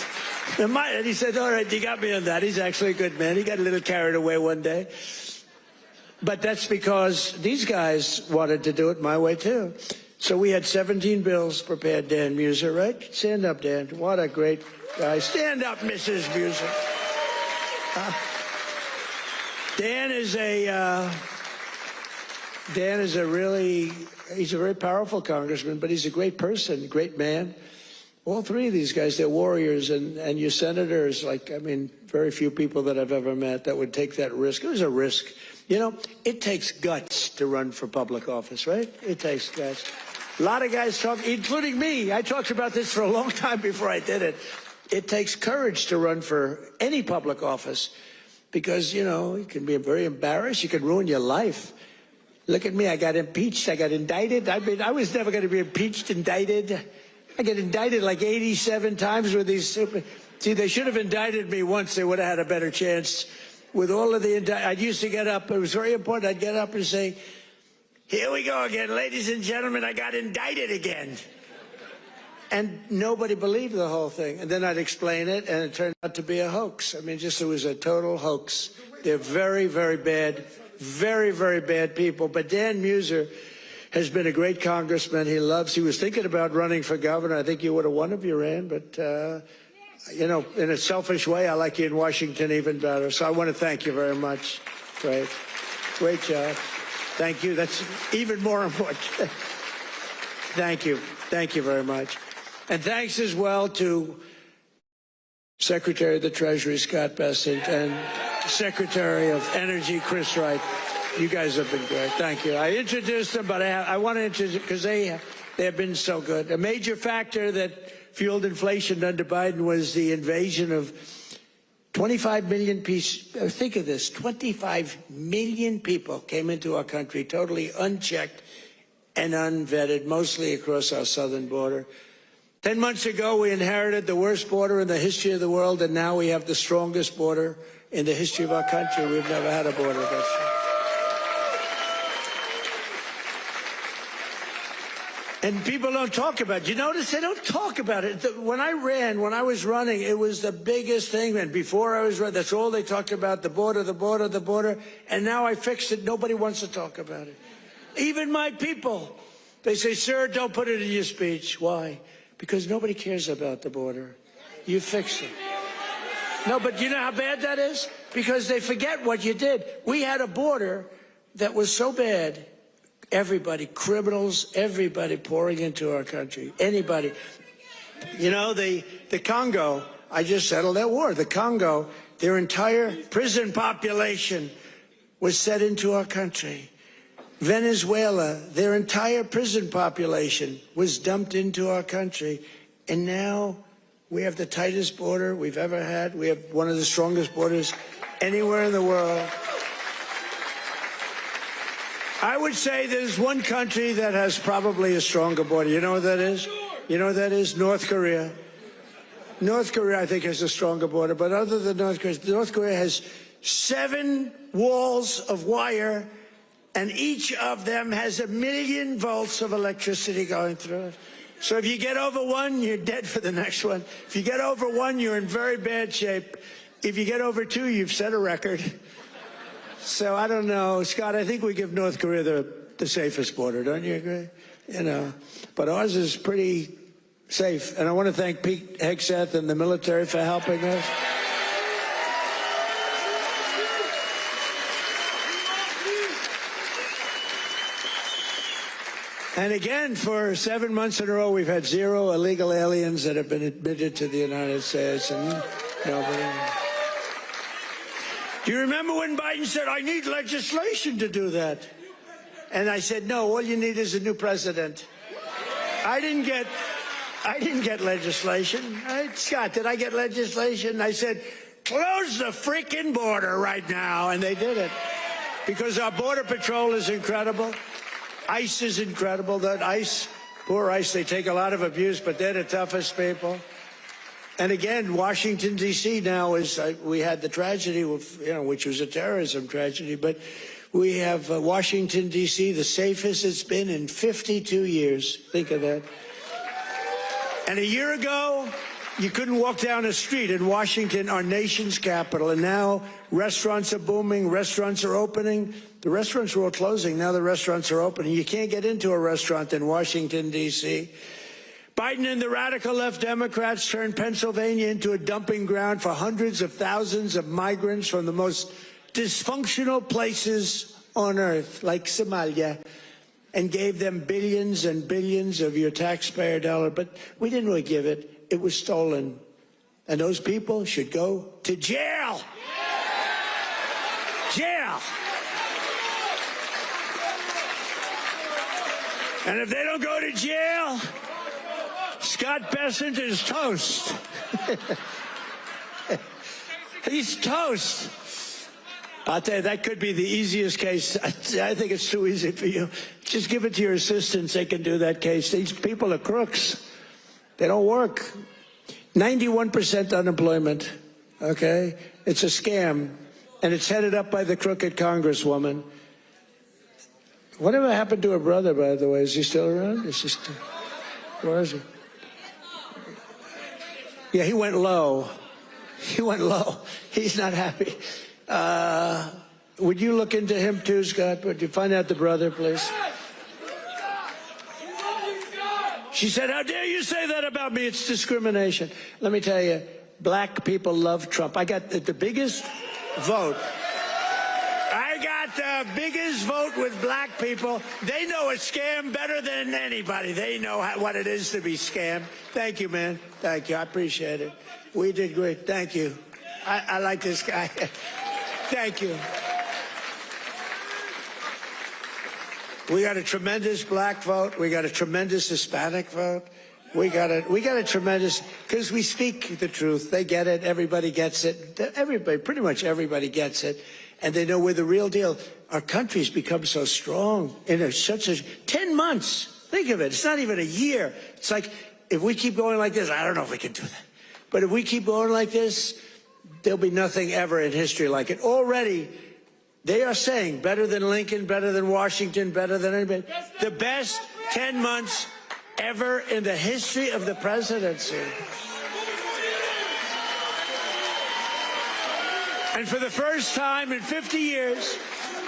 And he said, all right, you got me on that. He's actually a good man. He got a little carried away one day. But that's because these guys wanted to do it my way, too. So we had 17 bills prepared, Dan Muser, right? Stand up, Dan. What a great guy. Stand up, Mrs. Muser. Dan is he's a very powerful congressman, but he's a great person, great man. All 3 of these guys, they're warriors, and your senators, very few people that I've ever met that would take that risk. It was a risk. You know, it takes guts to run for public office, right? It takes guts. A lot of guys talk, including me. I talked about this for a long time before I did it. It takes courage to run for any public office because, you know, you can be very embarrassed. You can ruin your life. Look at me. I got impeached. I got indicted. I was never going to be impeached, indicted. I get indicted like 87 times with these stupid... See, they should have indicted me once. They would have had a better chance. With all of the... I used to get up. It was very important. I'd get up and say, here we go again. Ladies and gentlemen, I got indicted again. And nobody believed the whole thing. And then I'd explain it, and it turned out to be a hoax. I mean, it was a total hoax. They're very, very bad, very, very bad people. But Dan Muser has been a great congressman. He was thinking about running for governor. I think you would have won if you ran, but, you know, in a selfish way, I like you in Washington even better. So I want to thank you very much. Great. Great job. Thank you. That's even more important. Thank you. Thank you very much. And thanks as well to Secretary of the Treasury, Scott Bessent, and Secretary of Energy, Chris Wright. You guys have been great. Thank you. I introduced them, but I want to introduce because they have been so good. A major factor that fueled inflation under Biden was the invasion of 25 million people. Think of this. 25 million people came into our country totally unchecked and unvetted, mostly across our southern border. 10 months ago, we inherited the worst border in the history of the world, and now we have the strongest border in the history of our country. We've never had a border this strong. And people don't talk about it. You notice they don't talk about it. When I was running, it was the biggest thing. And before I was running, that's all they talked about, the border, the border, the border. And now I fixed it. Nobody wants to talk about it. Even my people. They say, sir, don't put it in your speech. Why? Because nobody cares about the border. You fixed it. No, but you know how bad that is? Because they forget what you did. We had a border that was so bad, everybody, criminals, everybody pouring into our country, anybody. You know, the Congo, I just settled that war. The Congo, their entire prison population was set into our country. Venezuela, their entire prison population was dumped into our country. And now we have the tightest border we've ever had. We have one of the strongest borders anywhere in the world. I would say there's one country that has probably a stronger border. You know what that is? You know what that is? North Korea. North Korea, I think, has a stronger border. But other than North Korea has 7 walls of wire, and each of them has 1 million volts of electricity going through it. So if you get over one, you're dead for the next one. If you get over one, you're in very bad shape. If you get over 2, you've set a record. So I don't know, Scott, I think we give North Korea the safest border, don't you agree? You know, but ours is pretty safe. And I want to thank Pete Hegseth and the military for helping us. And again, for 7 months in a row, we've had 0 illegal aliens that have been admitted to the United States. And nobody. Do you remember when Biden said, I need legislation to do that? And I said, no, all you need is a new president. I didn't get legislation. Scott, did I get legislation? I said, close the freaking border right now. And they did it. Because our Border Patrol is incredible. ICE is incredible. That ICE, poor ICE, they take a lot of abuse, but they're the toughest people. And again, Washington, D.C. now is, we had the tragedy, of, which was a terrorism tragedy, but we have Washington, D.C., the safest it's been in 52 years. Think of that. And a year ago, you couldn't walk down a street in Washington, our nation's capital, and now restaurants are booming, restaurants are opening. The restaurants were all closing, now the restaurants are opening. You can't get into a restaurant in Washington, D.C. Biden and the radical left Democrats turned Pennsylvania into a dumping ground for hundreds of thousands of migrants from the most dysfunctional places on earth, like Somalia, and gave them billions and billions of your taxpayer dollar. But we didn't really give it. It was stolen. And those people should go to jail. Jail. And if they don't go to jail, Scott Bessent is toast. He's toast. I'll tell you, that could be the easiest case. I think it's too easy for you. Just give it to your assistants. They can do that case. These people are crooks. They don't work. 91% unemployment, okay? It's a scam, and it's headed up by the crooked Congresswoman. Whatever happened to her brother, by the way? Is he still around? Is he still, where is he? Yeah, he went low. He went low. He's not happy. Would you look into him too, Scott? Would you find out the brother, please? She said, how dare you say that about me? It's discrimination. Let me tell you, black people love Trump. I got the biggest vote. I got the biggest vote with black people. They know a scam better than anybody. They know what it is to be scammed. Thank you, man. Thank you. I appreciate it. We did great. Thank you. I like this guy. Thank you. We got a tremendous black vote. We got a tremendous Hispanic vote. We got a tremendous, because we speak the truth. They get it. Everybody gets it. Everybody, pretty much everybody gets it. And they know we're the real deal. Our country's become so strong in such a 10 months. Think of it. It's not even a year. It's like, if we keep going like this, I don't know if we can do that. But if we keep going like this, there'll be nothing ever in history like it. Already, they are saying better than Lincoln, better than Washington, better than anybody. The best 10 months ever in the history of the presidency. And for the first time in 50 years,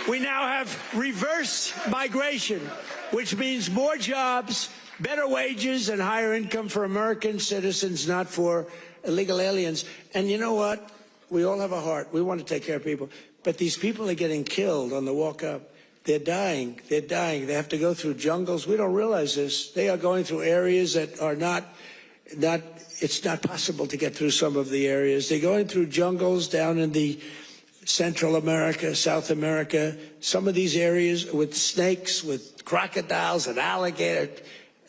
We now have reverse migration, which means more jobs, better wages, and higher income for American citizens, not for illegal aliens. And you know what? We all have a heart. We want to take care of people. But these people are getting killed on the walk up. They're dying. They're dying. They have to go through jungles. We don't realize this. They are going through areas that are it's not possible to get through some of the areas. They're going through jungles down in the Central America, South America, some of these areas with snakes, with crocodiles and alligators.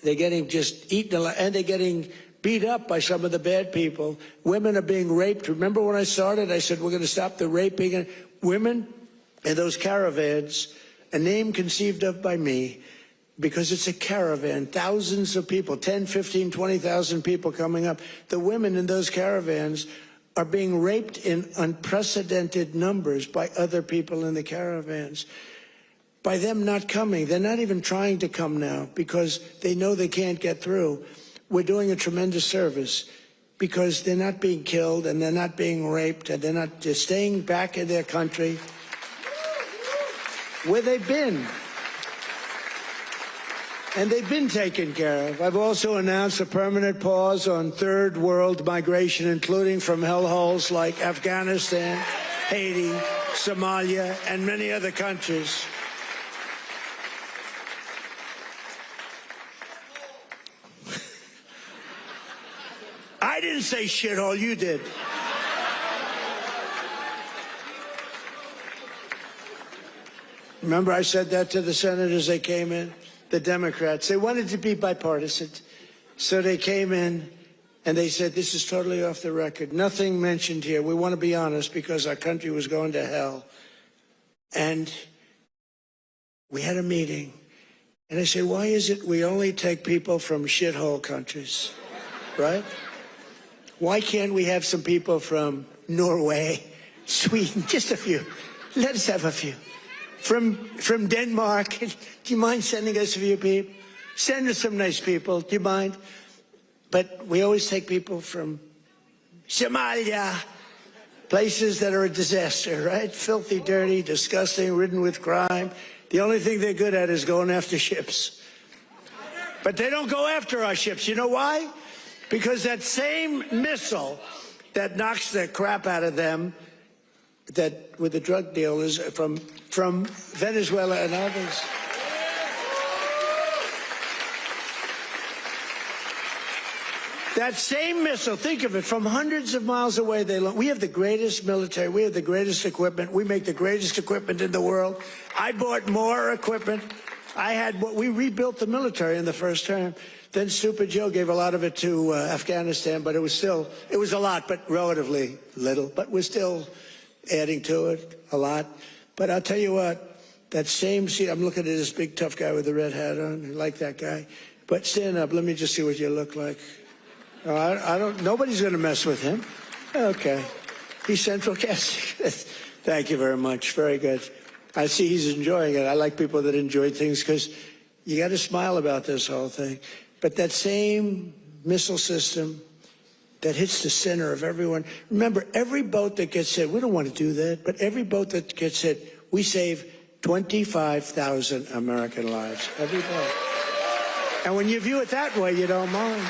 They're getting just eaten alive, and they're getting beat up by some of the bad people. Women are being raped. Remember when I started, I said we're going to stop the raping and women in those caravans, a name conceived of by me, because it's a caravan, thousands of people, 10, 15, 20,000 people coming up. The women in those caravans are being raped in unprecedented numbers by other people in the caravans. By them not coming, they're not even trying to come now because they know they can't get through. We're doing a tremendous service because they're not being killed and they're not being raped and they're staying back in their country where they've been. And they've been taken care of. I've also announced a permanent pause on third world migration, including from hellholes like Afghanistan, Haiti, Somalia, and many other countries. I didn't say shithole, you did. Remember I said that to the senators they came in? The Democrats. They wanted to be bipartisan. So they came in and they said, this is totally off the record. Nothing mentioned here. We want to be honest because our country was going to hell. And we had a meeting. And I said, why is it we only take people from shithole countries, right? Why can't we have some people from Norway, Sweden, just a few? Let us have a few. From Denmark, do you mind sending us a few people? Send us some nice people, do you mind? But we always take people from Somalia, places that are a disaster, right? Filthy, dirty, disgusting, ridden with crime. The only thing they're good at is going after ships. But they don't go after our ships. You know why? Because that same missile that knocks the crap out of them, that with the drug dealers from Venezuela and others. That same missile, think of it, from hundreds of miles away, we have the greatest military, we have the greatest equipment, we make the greatest equipment in the world. I bought more equipment. We rebuilt the military in the first term. Then Stupid Joe gave a lot of it to Afghanistan, but it was a lot, but relatively little, but we're still adding to it a lot. But I'll tell you what, that same seat, I'm looking at this big tough guy with the red hat on. I like that guy. But stand up, let me just see what you look like. Nobody's going to mess with him. Okay. He's central casting. Thank you very much. Very good. I see he's enjoying it. I like people that enjoy things because you got to smile about this whole thing. But that same missile system that hits the center of everyone. Remember, every boat that gets hit, we don't want to do that, but every boat that gets hit, we save 25,000 American lives. Every boat. And when you view it that way, you don't mind.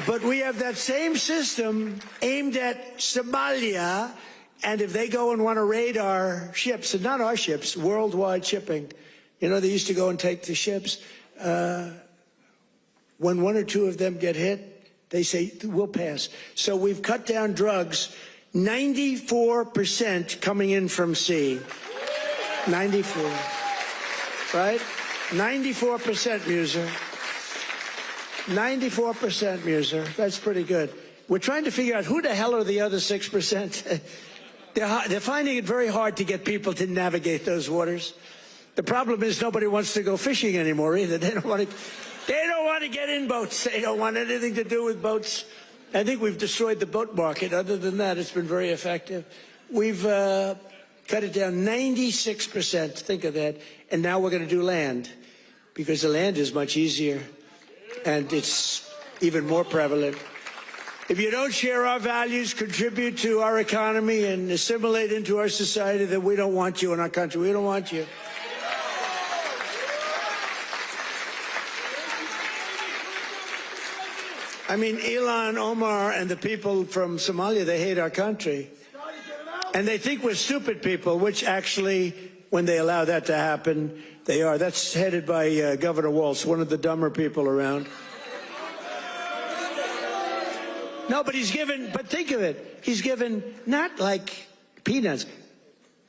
But we have that same system aimed at Somalia, and if they go and want to raid our ships, and not our ships, worldwide shipping, you know, they used to go and take the ships. When one or two of them get hit, they say, we'll pass. So we've cut down drugs, 94% coming in from sea. 94, right? 94%, Muser. 94%, Muser. That's pretty good. We're trying to figure out who the hell are the other 6%. They're finding it very hard to get people to navigate those waters. The problem is nobody wants to go fishing anymore either. They don't want to get in boats. They don't want anything to do with boats. I think we've destroyed the boat market. Other than that, it's been very effective. We've cut it down 96%. Think of that. And now we're going to do land because the land is much easier and it's even more prevalent. If you don't share our values, contribute to our economy, and assimilate into our society, then we don't want you in our country. We don't want you. I mean, Ilhan Omar and the people from Somalia, they hate our country. And they think we're stupid people, which actually, when they allow that to happen, they are. That's headed by Governor Walz, one of the dumber people around. No, but think of it. He's given not like peanuts,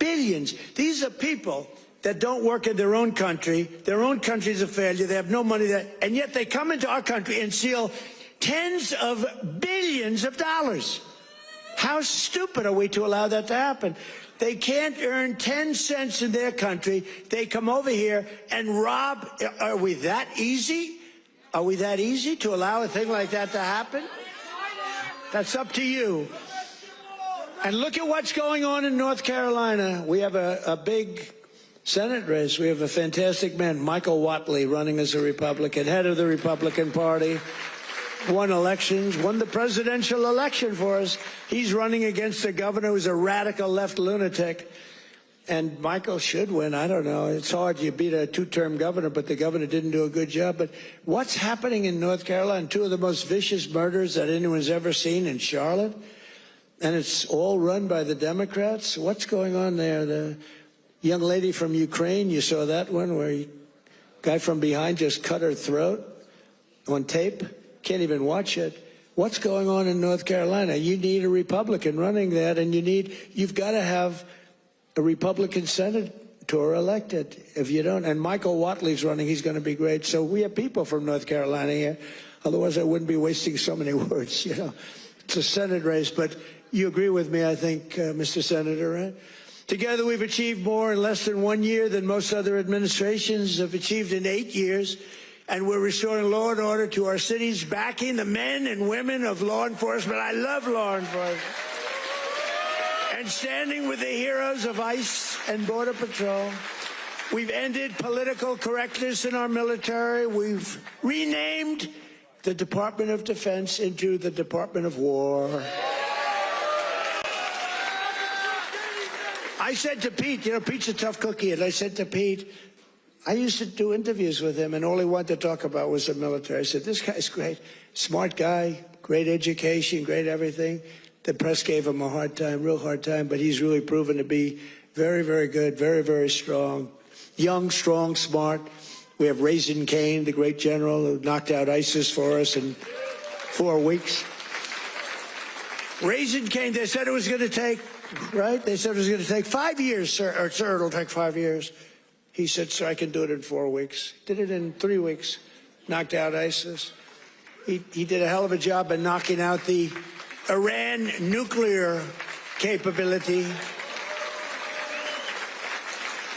billions. These are people that don't work in their own country. Their own country's a failure. They have no money there. And yet they come into our country and steal tens of billions of dollars. How stupid are we to allow that to happen? They can't earn 10 cents in their country. They come over here and rob. Are we that easy? Are we that easy to allow a thing like that to happen? That's up to you. And look at what's going on in North Carolina. We have a big Senate race. We have a fantastic man, Michael Whatley, running as a Republican, head of the Republican Party. Won elections, won the presidential election for us. He's running against a governor who's a radical left lunatic. And Michael should win. I don't know. It's hard. You beat a two-term governor, but the governor didn't do a good job. But what's happening in North Carolina? Two of the most vicious murders that anyone's ever seen in Charlotte. And it's all run by the Democrats. What's going on there? The young lady from Ukraine, you saw that one where a guy from behind just cut her throat on tape. Can't even watch it. What's going on in North Carolina? You need a Republican running that, and you've got to have a Republican senator elected. If you don't, and Michael Whatley's running, he's going to be great. So we have people from North Carolina here. Otherwise, I wouldn't be wasting so many words. You know, it's a Senate race, but you agree with me, I think, Mr. Senator, right? Together, we've achieved more in less than 1 year than most other administrations have achieved in 8 years. And we're restoring law and order to our cities, backing the men and women of law enforcement. I love law enforcement. And standing with the heroes of ICE and Border Patrol. We've ended political correctness in our military. We've renamed the Department of Defense into the Department of War. I said to Pete, you know, Pete's a tough cookie, and I said to Pete, I used to do interviews with him, and all he wanted to talk about was the military. I said, this guy's great, smart guy, great education, great everything. The press gave him a hard time, real hard time, but he's really proven to be very, very good, very, very strong. Young, strong, smart. We have Raisin Cain, the great general who knocked out ISIS for us in 4 weeks. Raisin Cain, they said it was going to take, right? They said it was going to take 5 years, sir. Or, sir, it'll take 5 years. He said, sir, I can do it in 4 weeks. Did it in 3 weeks. Knocked out ISIS. He did a hell of a job in knocking out the Iran nuclear capability.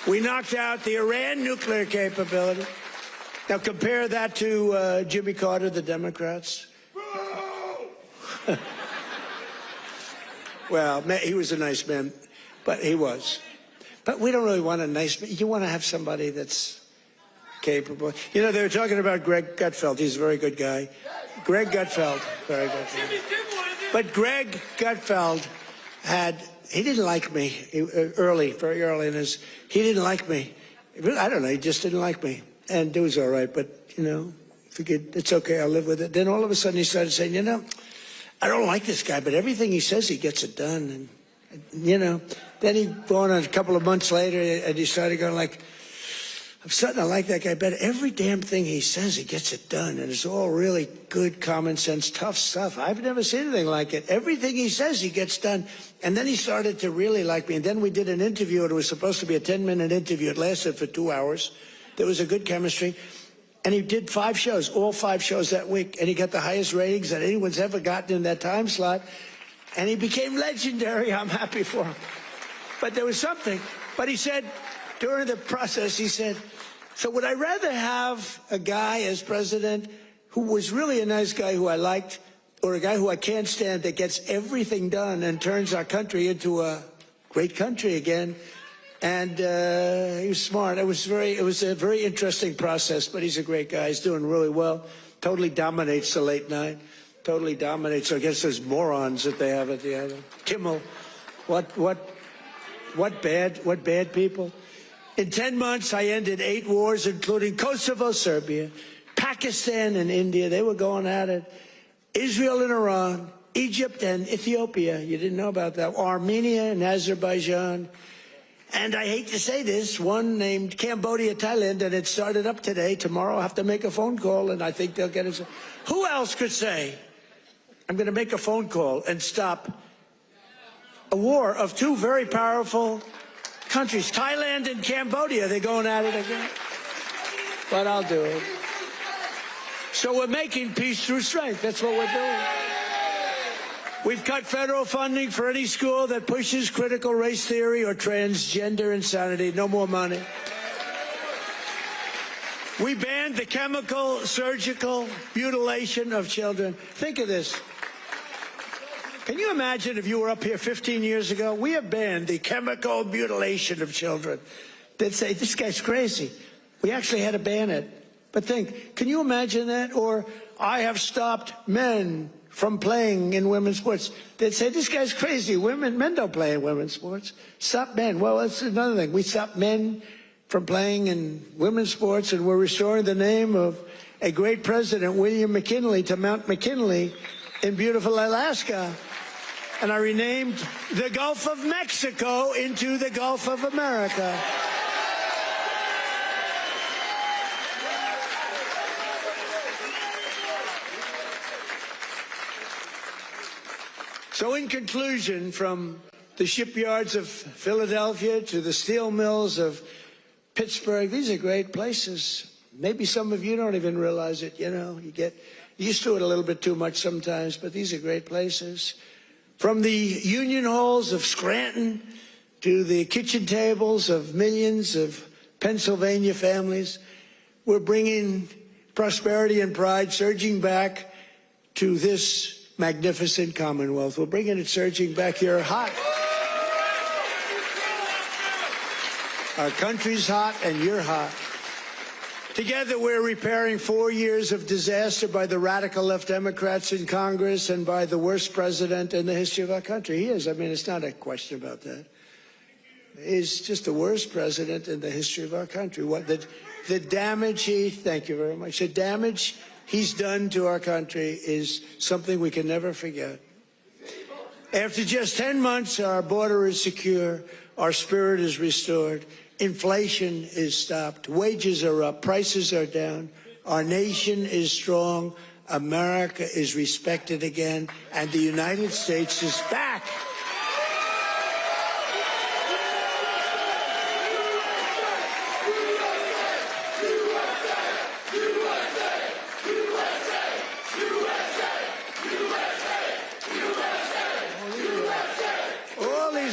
We knocked out the Iran nuclear capability. Now compare that to Jimmy Carter, the Democrats. Well, he was a nice man, but he was. But we don't really want a nice man. You want to have somebody that's capable. You know, they were talking about Greg Gutfeld. He's a very good guy. Greg Gutfeld, very good guy. But Greg Gutfeld he didn't like me very early in his, he didn't like me. I don't know, he just didn't like me. And it was all right, but, you know, figured it's okay, I'll live with it. Then all of a sudden he started saying, you know, I don't like this guy, but everything he says, he gets it done. And, you know, then he went on a couple of months later and he started going like, I'm starting to like that guy better. Every damn thing he says, he gets it done. And it's all really good, common sense, tough stuff. I've never seen anything like it. Everything he says, he gets done. And then he started to really like me. And then we did an interview. It was supposed to be a 10-minute interview. It lasted for 2 hours. There was a good chemistry. And he did 5 shows, all 5 shows that week. And he got the highest ratings that anyone's ever gotten in that time slot. And he became legendary. I'm happy for him. But there was something. But he said, during the process, he said, so would I rather have a guy as president who was really a nice guy who I liked, or a guy who I can't stand that gets everything done and turns our country into a great country again? And he was smart. It was a very interesting process, but he's a great guy. He's doing really well. Totally dominates the late night. totally dominates. So I guess there's morons that they have at the end. Kimmel, what bad people? In 10 months, I ended 8 wars, including Kosovo, Serbia, Pakistan, and India. They were going at it. Israel and Iran, Egypt and Ethiopia. You didn't know about that. Armenia and Azerbaijan. And I hate to say this, one named Cambodia, Thailand, and it started up today. Tomorrow I'll have to make a phone call, and I think they'll get it. Who else could say, I'm going to make a phone call and stop a war of 2 very powerful countries, Thailand and Cambodia? They're going at it again. But I'll do it. So we're making peace through strength. That's what we're doing. We've cut federal funding for any school that pushes critical race theory or transgender insanity. No more money. We banned the chemical, surgical mutilation of children. Think of this. Can you imagine if you were up here 15 years ago? We have banned the chemical mutilation of children. They'd say, this guy's crazy. We actually had to ban it. But think, can you imagine that? Or I have stopped men from playing in women's sports. They'd say, this guy's crazy. Men don't play in women's sports. Stop men. Well, that's another thing. We stopped men from playing in women's sports, and we're restoring the name of a great president, William McKinley, to Mount McKinley in beautiful Alaska. And I renamed the Gulf of Mexico into the Gulf of America. So in conclusion, from the shipyards of Philadelphia to the steel mills of Pittsburgh, these are great places. Maybe some of you don't even realize it, you know. You get used to it a little bit too much sometimes, but these are great places. From the union halls of Scranton to the kitchen tables of millions of Pennsylvania families, we're bringing prosperity and pride surging back to this magnificent Commonwealth. We're bringing it surging back here hot. Our country's hot and you're hot. Together we're repairing 4 years of disaster by the radical left Democrats in Congress and by the worst president in the history of our country. He is. I mean, it's not a question about that. He's just the worst president in the history of our country. What the damage thank you very much. The damage he's done to our country is something we can never forget. After just 10 months, our border is secure, our spirit is restored, inflation is stopped, wages are up, prices are down, our nation is strong, America is respected again, and the United States is back.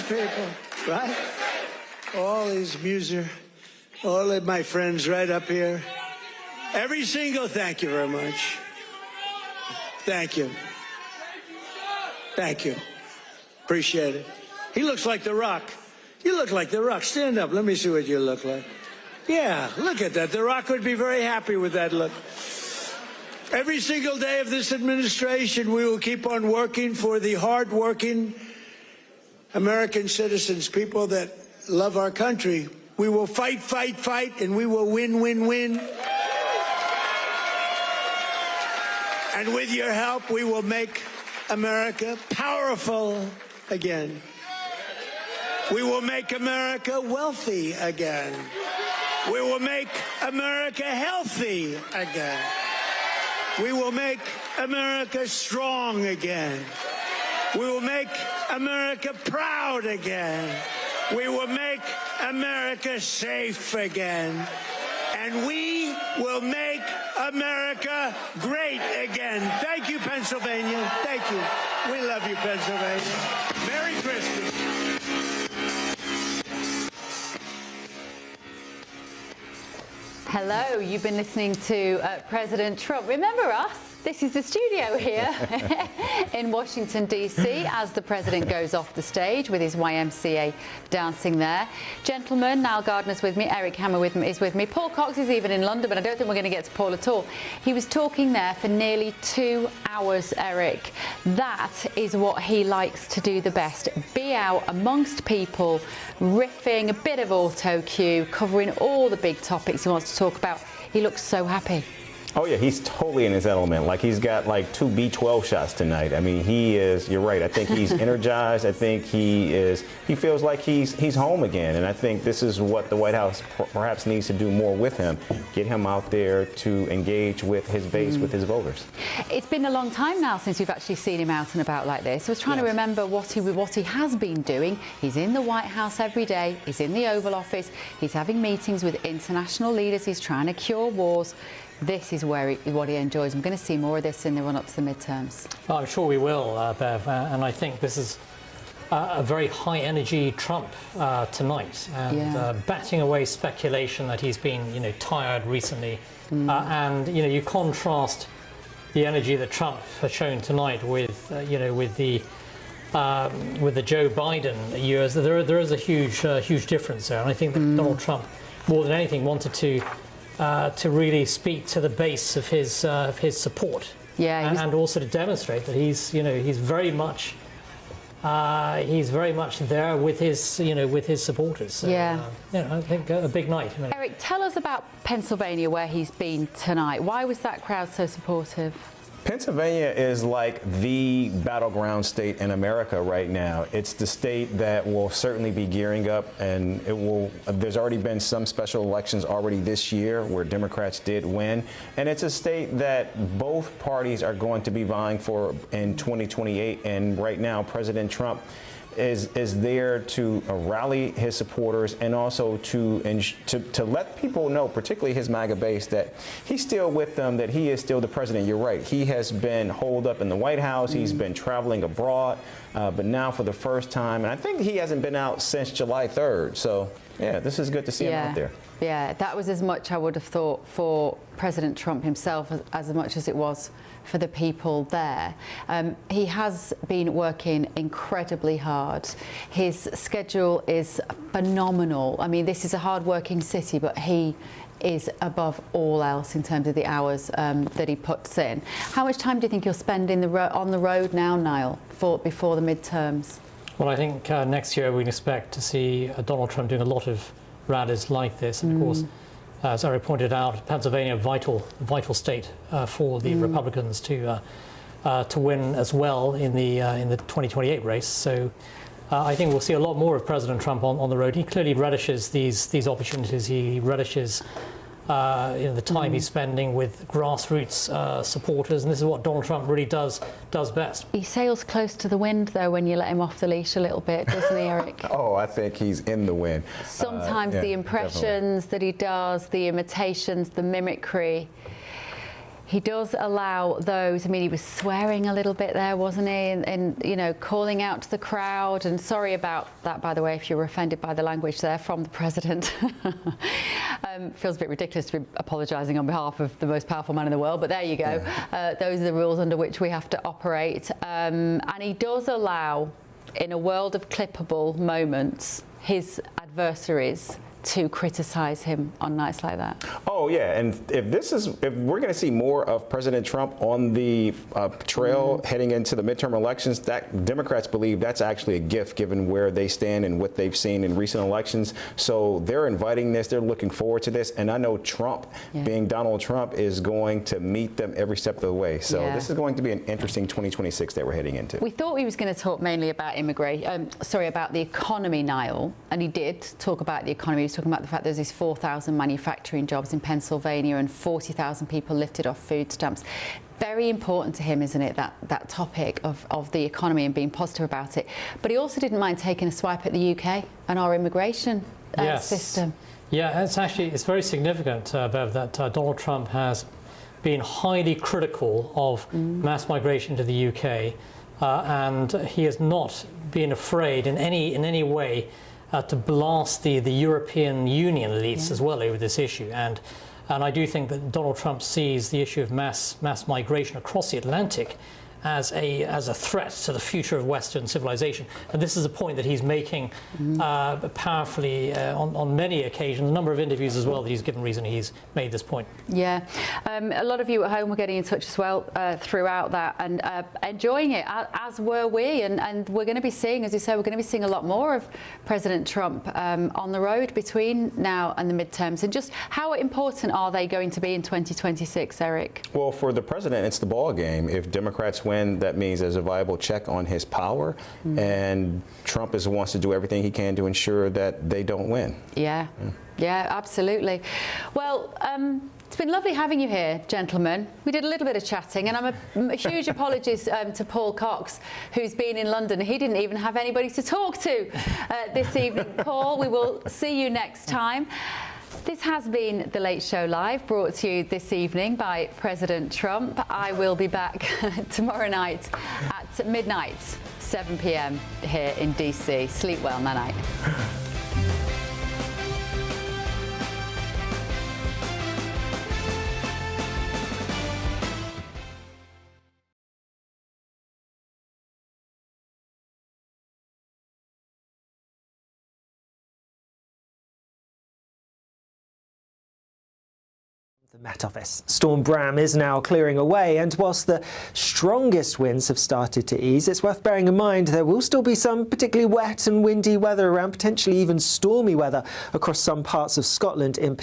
People, right? All these all of my friends right up here. Every single, thank you very much. Thank you. Thank you. Appreciate it. He looks like The Rock. You look like The Rock. Stand up. Let me see what you look like. Yeah, look at that. The Rock would be very happy with that look. Every single day of this administration, we will keep on working for the hard-working American citizens, people that love our country. We will fight, fight, fight, and we will win, win, win. And with your help, we will make America powerful again. We will make America wealthy again. We will make America healthy again. We will make America strong again. We will make America proud again. We will make America safe again. And we will make America great again. Thank you, Pennsylvania. Thank you. We love you, Pennsylvania. Merry Christmas. Hello, you've been listening to President Trump. Remember us? This is the studio here in Washington, D.C. as the president goes off the stage with his YMCA dancing there. Gentlemen, Niall Gardner's with me, Eric Hammer is with me. Paul Cox is even in London, but I don't think we're going to get to Paul at all. He was talking there for nearly 2 hours, Eric. That is what he likes to do the best. Be out amongst people, riffing, a bit of auto cue, covering all the big topics he wants to talk about. He looks so happy. Oh yeah, he's totally in his element. Like, he's got like 2 B12 shots tonight. I mean, he is, you're right. I think he's energized. I think he feels like he's home again. And I think this is what the White House perhaps needs to do more with him. Get him out there to engage with his base, with his voters. It's been a long time now since we've actually seen him out and about like this. I was trying to remember what he has been doing. He's in the White House every day. He's in the Oval Office. He's having meetings with international leaders. He's trying to cure wars. This is what he enjoys. I'm going to see more of this in the run-up to the midterms. I'm sure we will, Bev, and I think this is a very high-energy Trump tonight, and batting away speculation that he's been, tired recently. And you contrast the energy that Trump has shown tonight with, with the Joe Biden years. There is a huge difference there, and I think that Donald Trump, more than anything, wanted to really speak to the base of his support, and also to demonstrate that he's very much there with his supporters. So, I think a big night. Eric, tell us about Pennsylvania, where he's been tonight. Why was that crowd so supportive? Pennsylvania is like the battleground state in America right now. It's the state that will certainly be gearing up, and there's already been some special elections already this year where Democrats did win. And it's a state that both parties are going to be vying for in 2028. And right now, President Trump is there to rally his supporters, and also to let people know, particularly his MAGA base, that he's still with them, that he is still the president. You're right. He has been holed up in the White House. He's been traveling abroad, but now for the first time, and I think he hasn't been out since July 3rd. So, yeah, this is good to see him out there. Yeah, that was as much, I would have thought, for President Trump himself as much as it was for the people there. He has been working incredibly hard. His schedule is phenomenal. I mean, this is a hard-working city, but he is above all else in terms of the hours that he puts in. How much time do you think you'll spend on the road now, Niall, before the midterms? Well, I think next year we can expect to see Donald Trump doing a lot of rallies like this, and of course, as Eric pointed out, Pennsylvania, vital state for the Republicans to win as well in the 2028 race. So I think we'll see a lot more of President Trump on the road. He clearly relishes these opportunities. He relishes the time he's spending with grassroots supporters, and this is what Donald Trump really does best. He sails close to the wind, though, when you let him off the leash a little bit, doesn't he, Eric? Oh, I think he's in the wind. Sometimes the impressions that he does, the imitations, the mimicry, he does allow those. I mean, he was swearing a little bit there, wasn't he? And calling out to the crowd. And sorry about that, by the way, if you were offended by the language there from the president. Feels a bit ridiculous to be apologising on behalf of the most powerful man in the world, but there you go. Those are the rules under which we have to operate. And he does allow, in a world of clippable moments, his adversaries to criticise him on nights like that. Oh yeah, and if we're going to see more of President Trump on the trail heading into the midterm elections, that Democrats believe that's actually a gift given where they stand and what they've seen in recent elections. So they're inviting this, they're looking forward to this, and I know Trump, being Donald Trump, is going to meet them every step of the way. So this is going to be an interesting 2026 that we're heading into. We thought he was going to talk mainly about about the economy, Niall, and he did talk about the economy. He was talking about the fact there's these 4,000 manufacturing jobs in Pennsylvania and 40,000 people lifted off food stamps. Very important to him, isn't it, that topic of the economy and being positive about it. But he also didn't mind taking a swipe at the UK and our immigration system. Yeah, it's very significant, Bev, that Donald Trump has been highly critical of mass migration to the UK, and he has not been afraid in any way to blast the European Union elites as well over this issue. And And I do think that Donald Trump sees the issue of mass migration across the Atlantic as a threat to the future of Western civilization. And this is a point that he's making powerfully on many occasions, a number of interviews as well that he's given reason he's made this point. Yeah. A lot of you at home were getting in touch as well throughout that and enjoying it, as were we. And we're going to be seeing, as you say, we're going to be seeing a lot more of President Trump on the road between now and the midterms. And just how important are they going to be in 2026, Eric? Well, for the president, it's the ball game. If Democrats win, that means there's a viable check on his power, and Trump wants to do everything he can to ensure that they don't win. Yeah, absolutely. Well, it's been lovely having you here, gentlemen. We did a little bit of chatting, and I'm a huge apologies to Paul Cox, who's been in London. He didn't even have anybody to talk to this evening. Paul, we will see you next time. This has been The Late Show Live, brought to you this evening by President Trump. I will be back tomorrow night at midnight, 7 p.m. here in DC. Sleep well, night-night. The Met Office. Storm Bram is now clearing away, and whilst the strongest winds have started to ease, it's worth bearing in mind there will still be some particularly wet and windy weather around, potentially even stormy weather across some parts of Scotland in particular.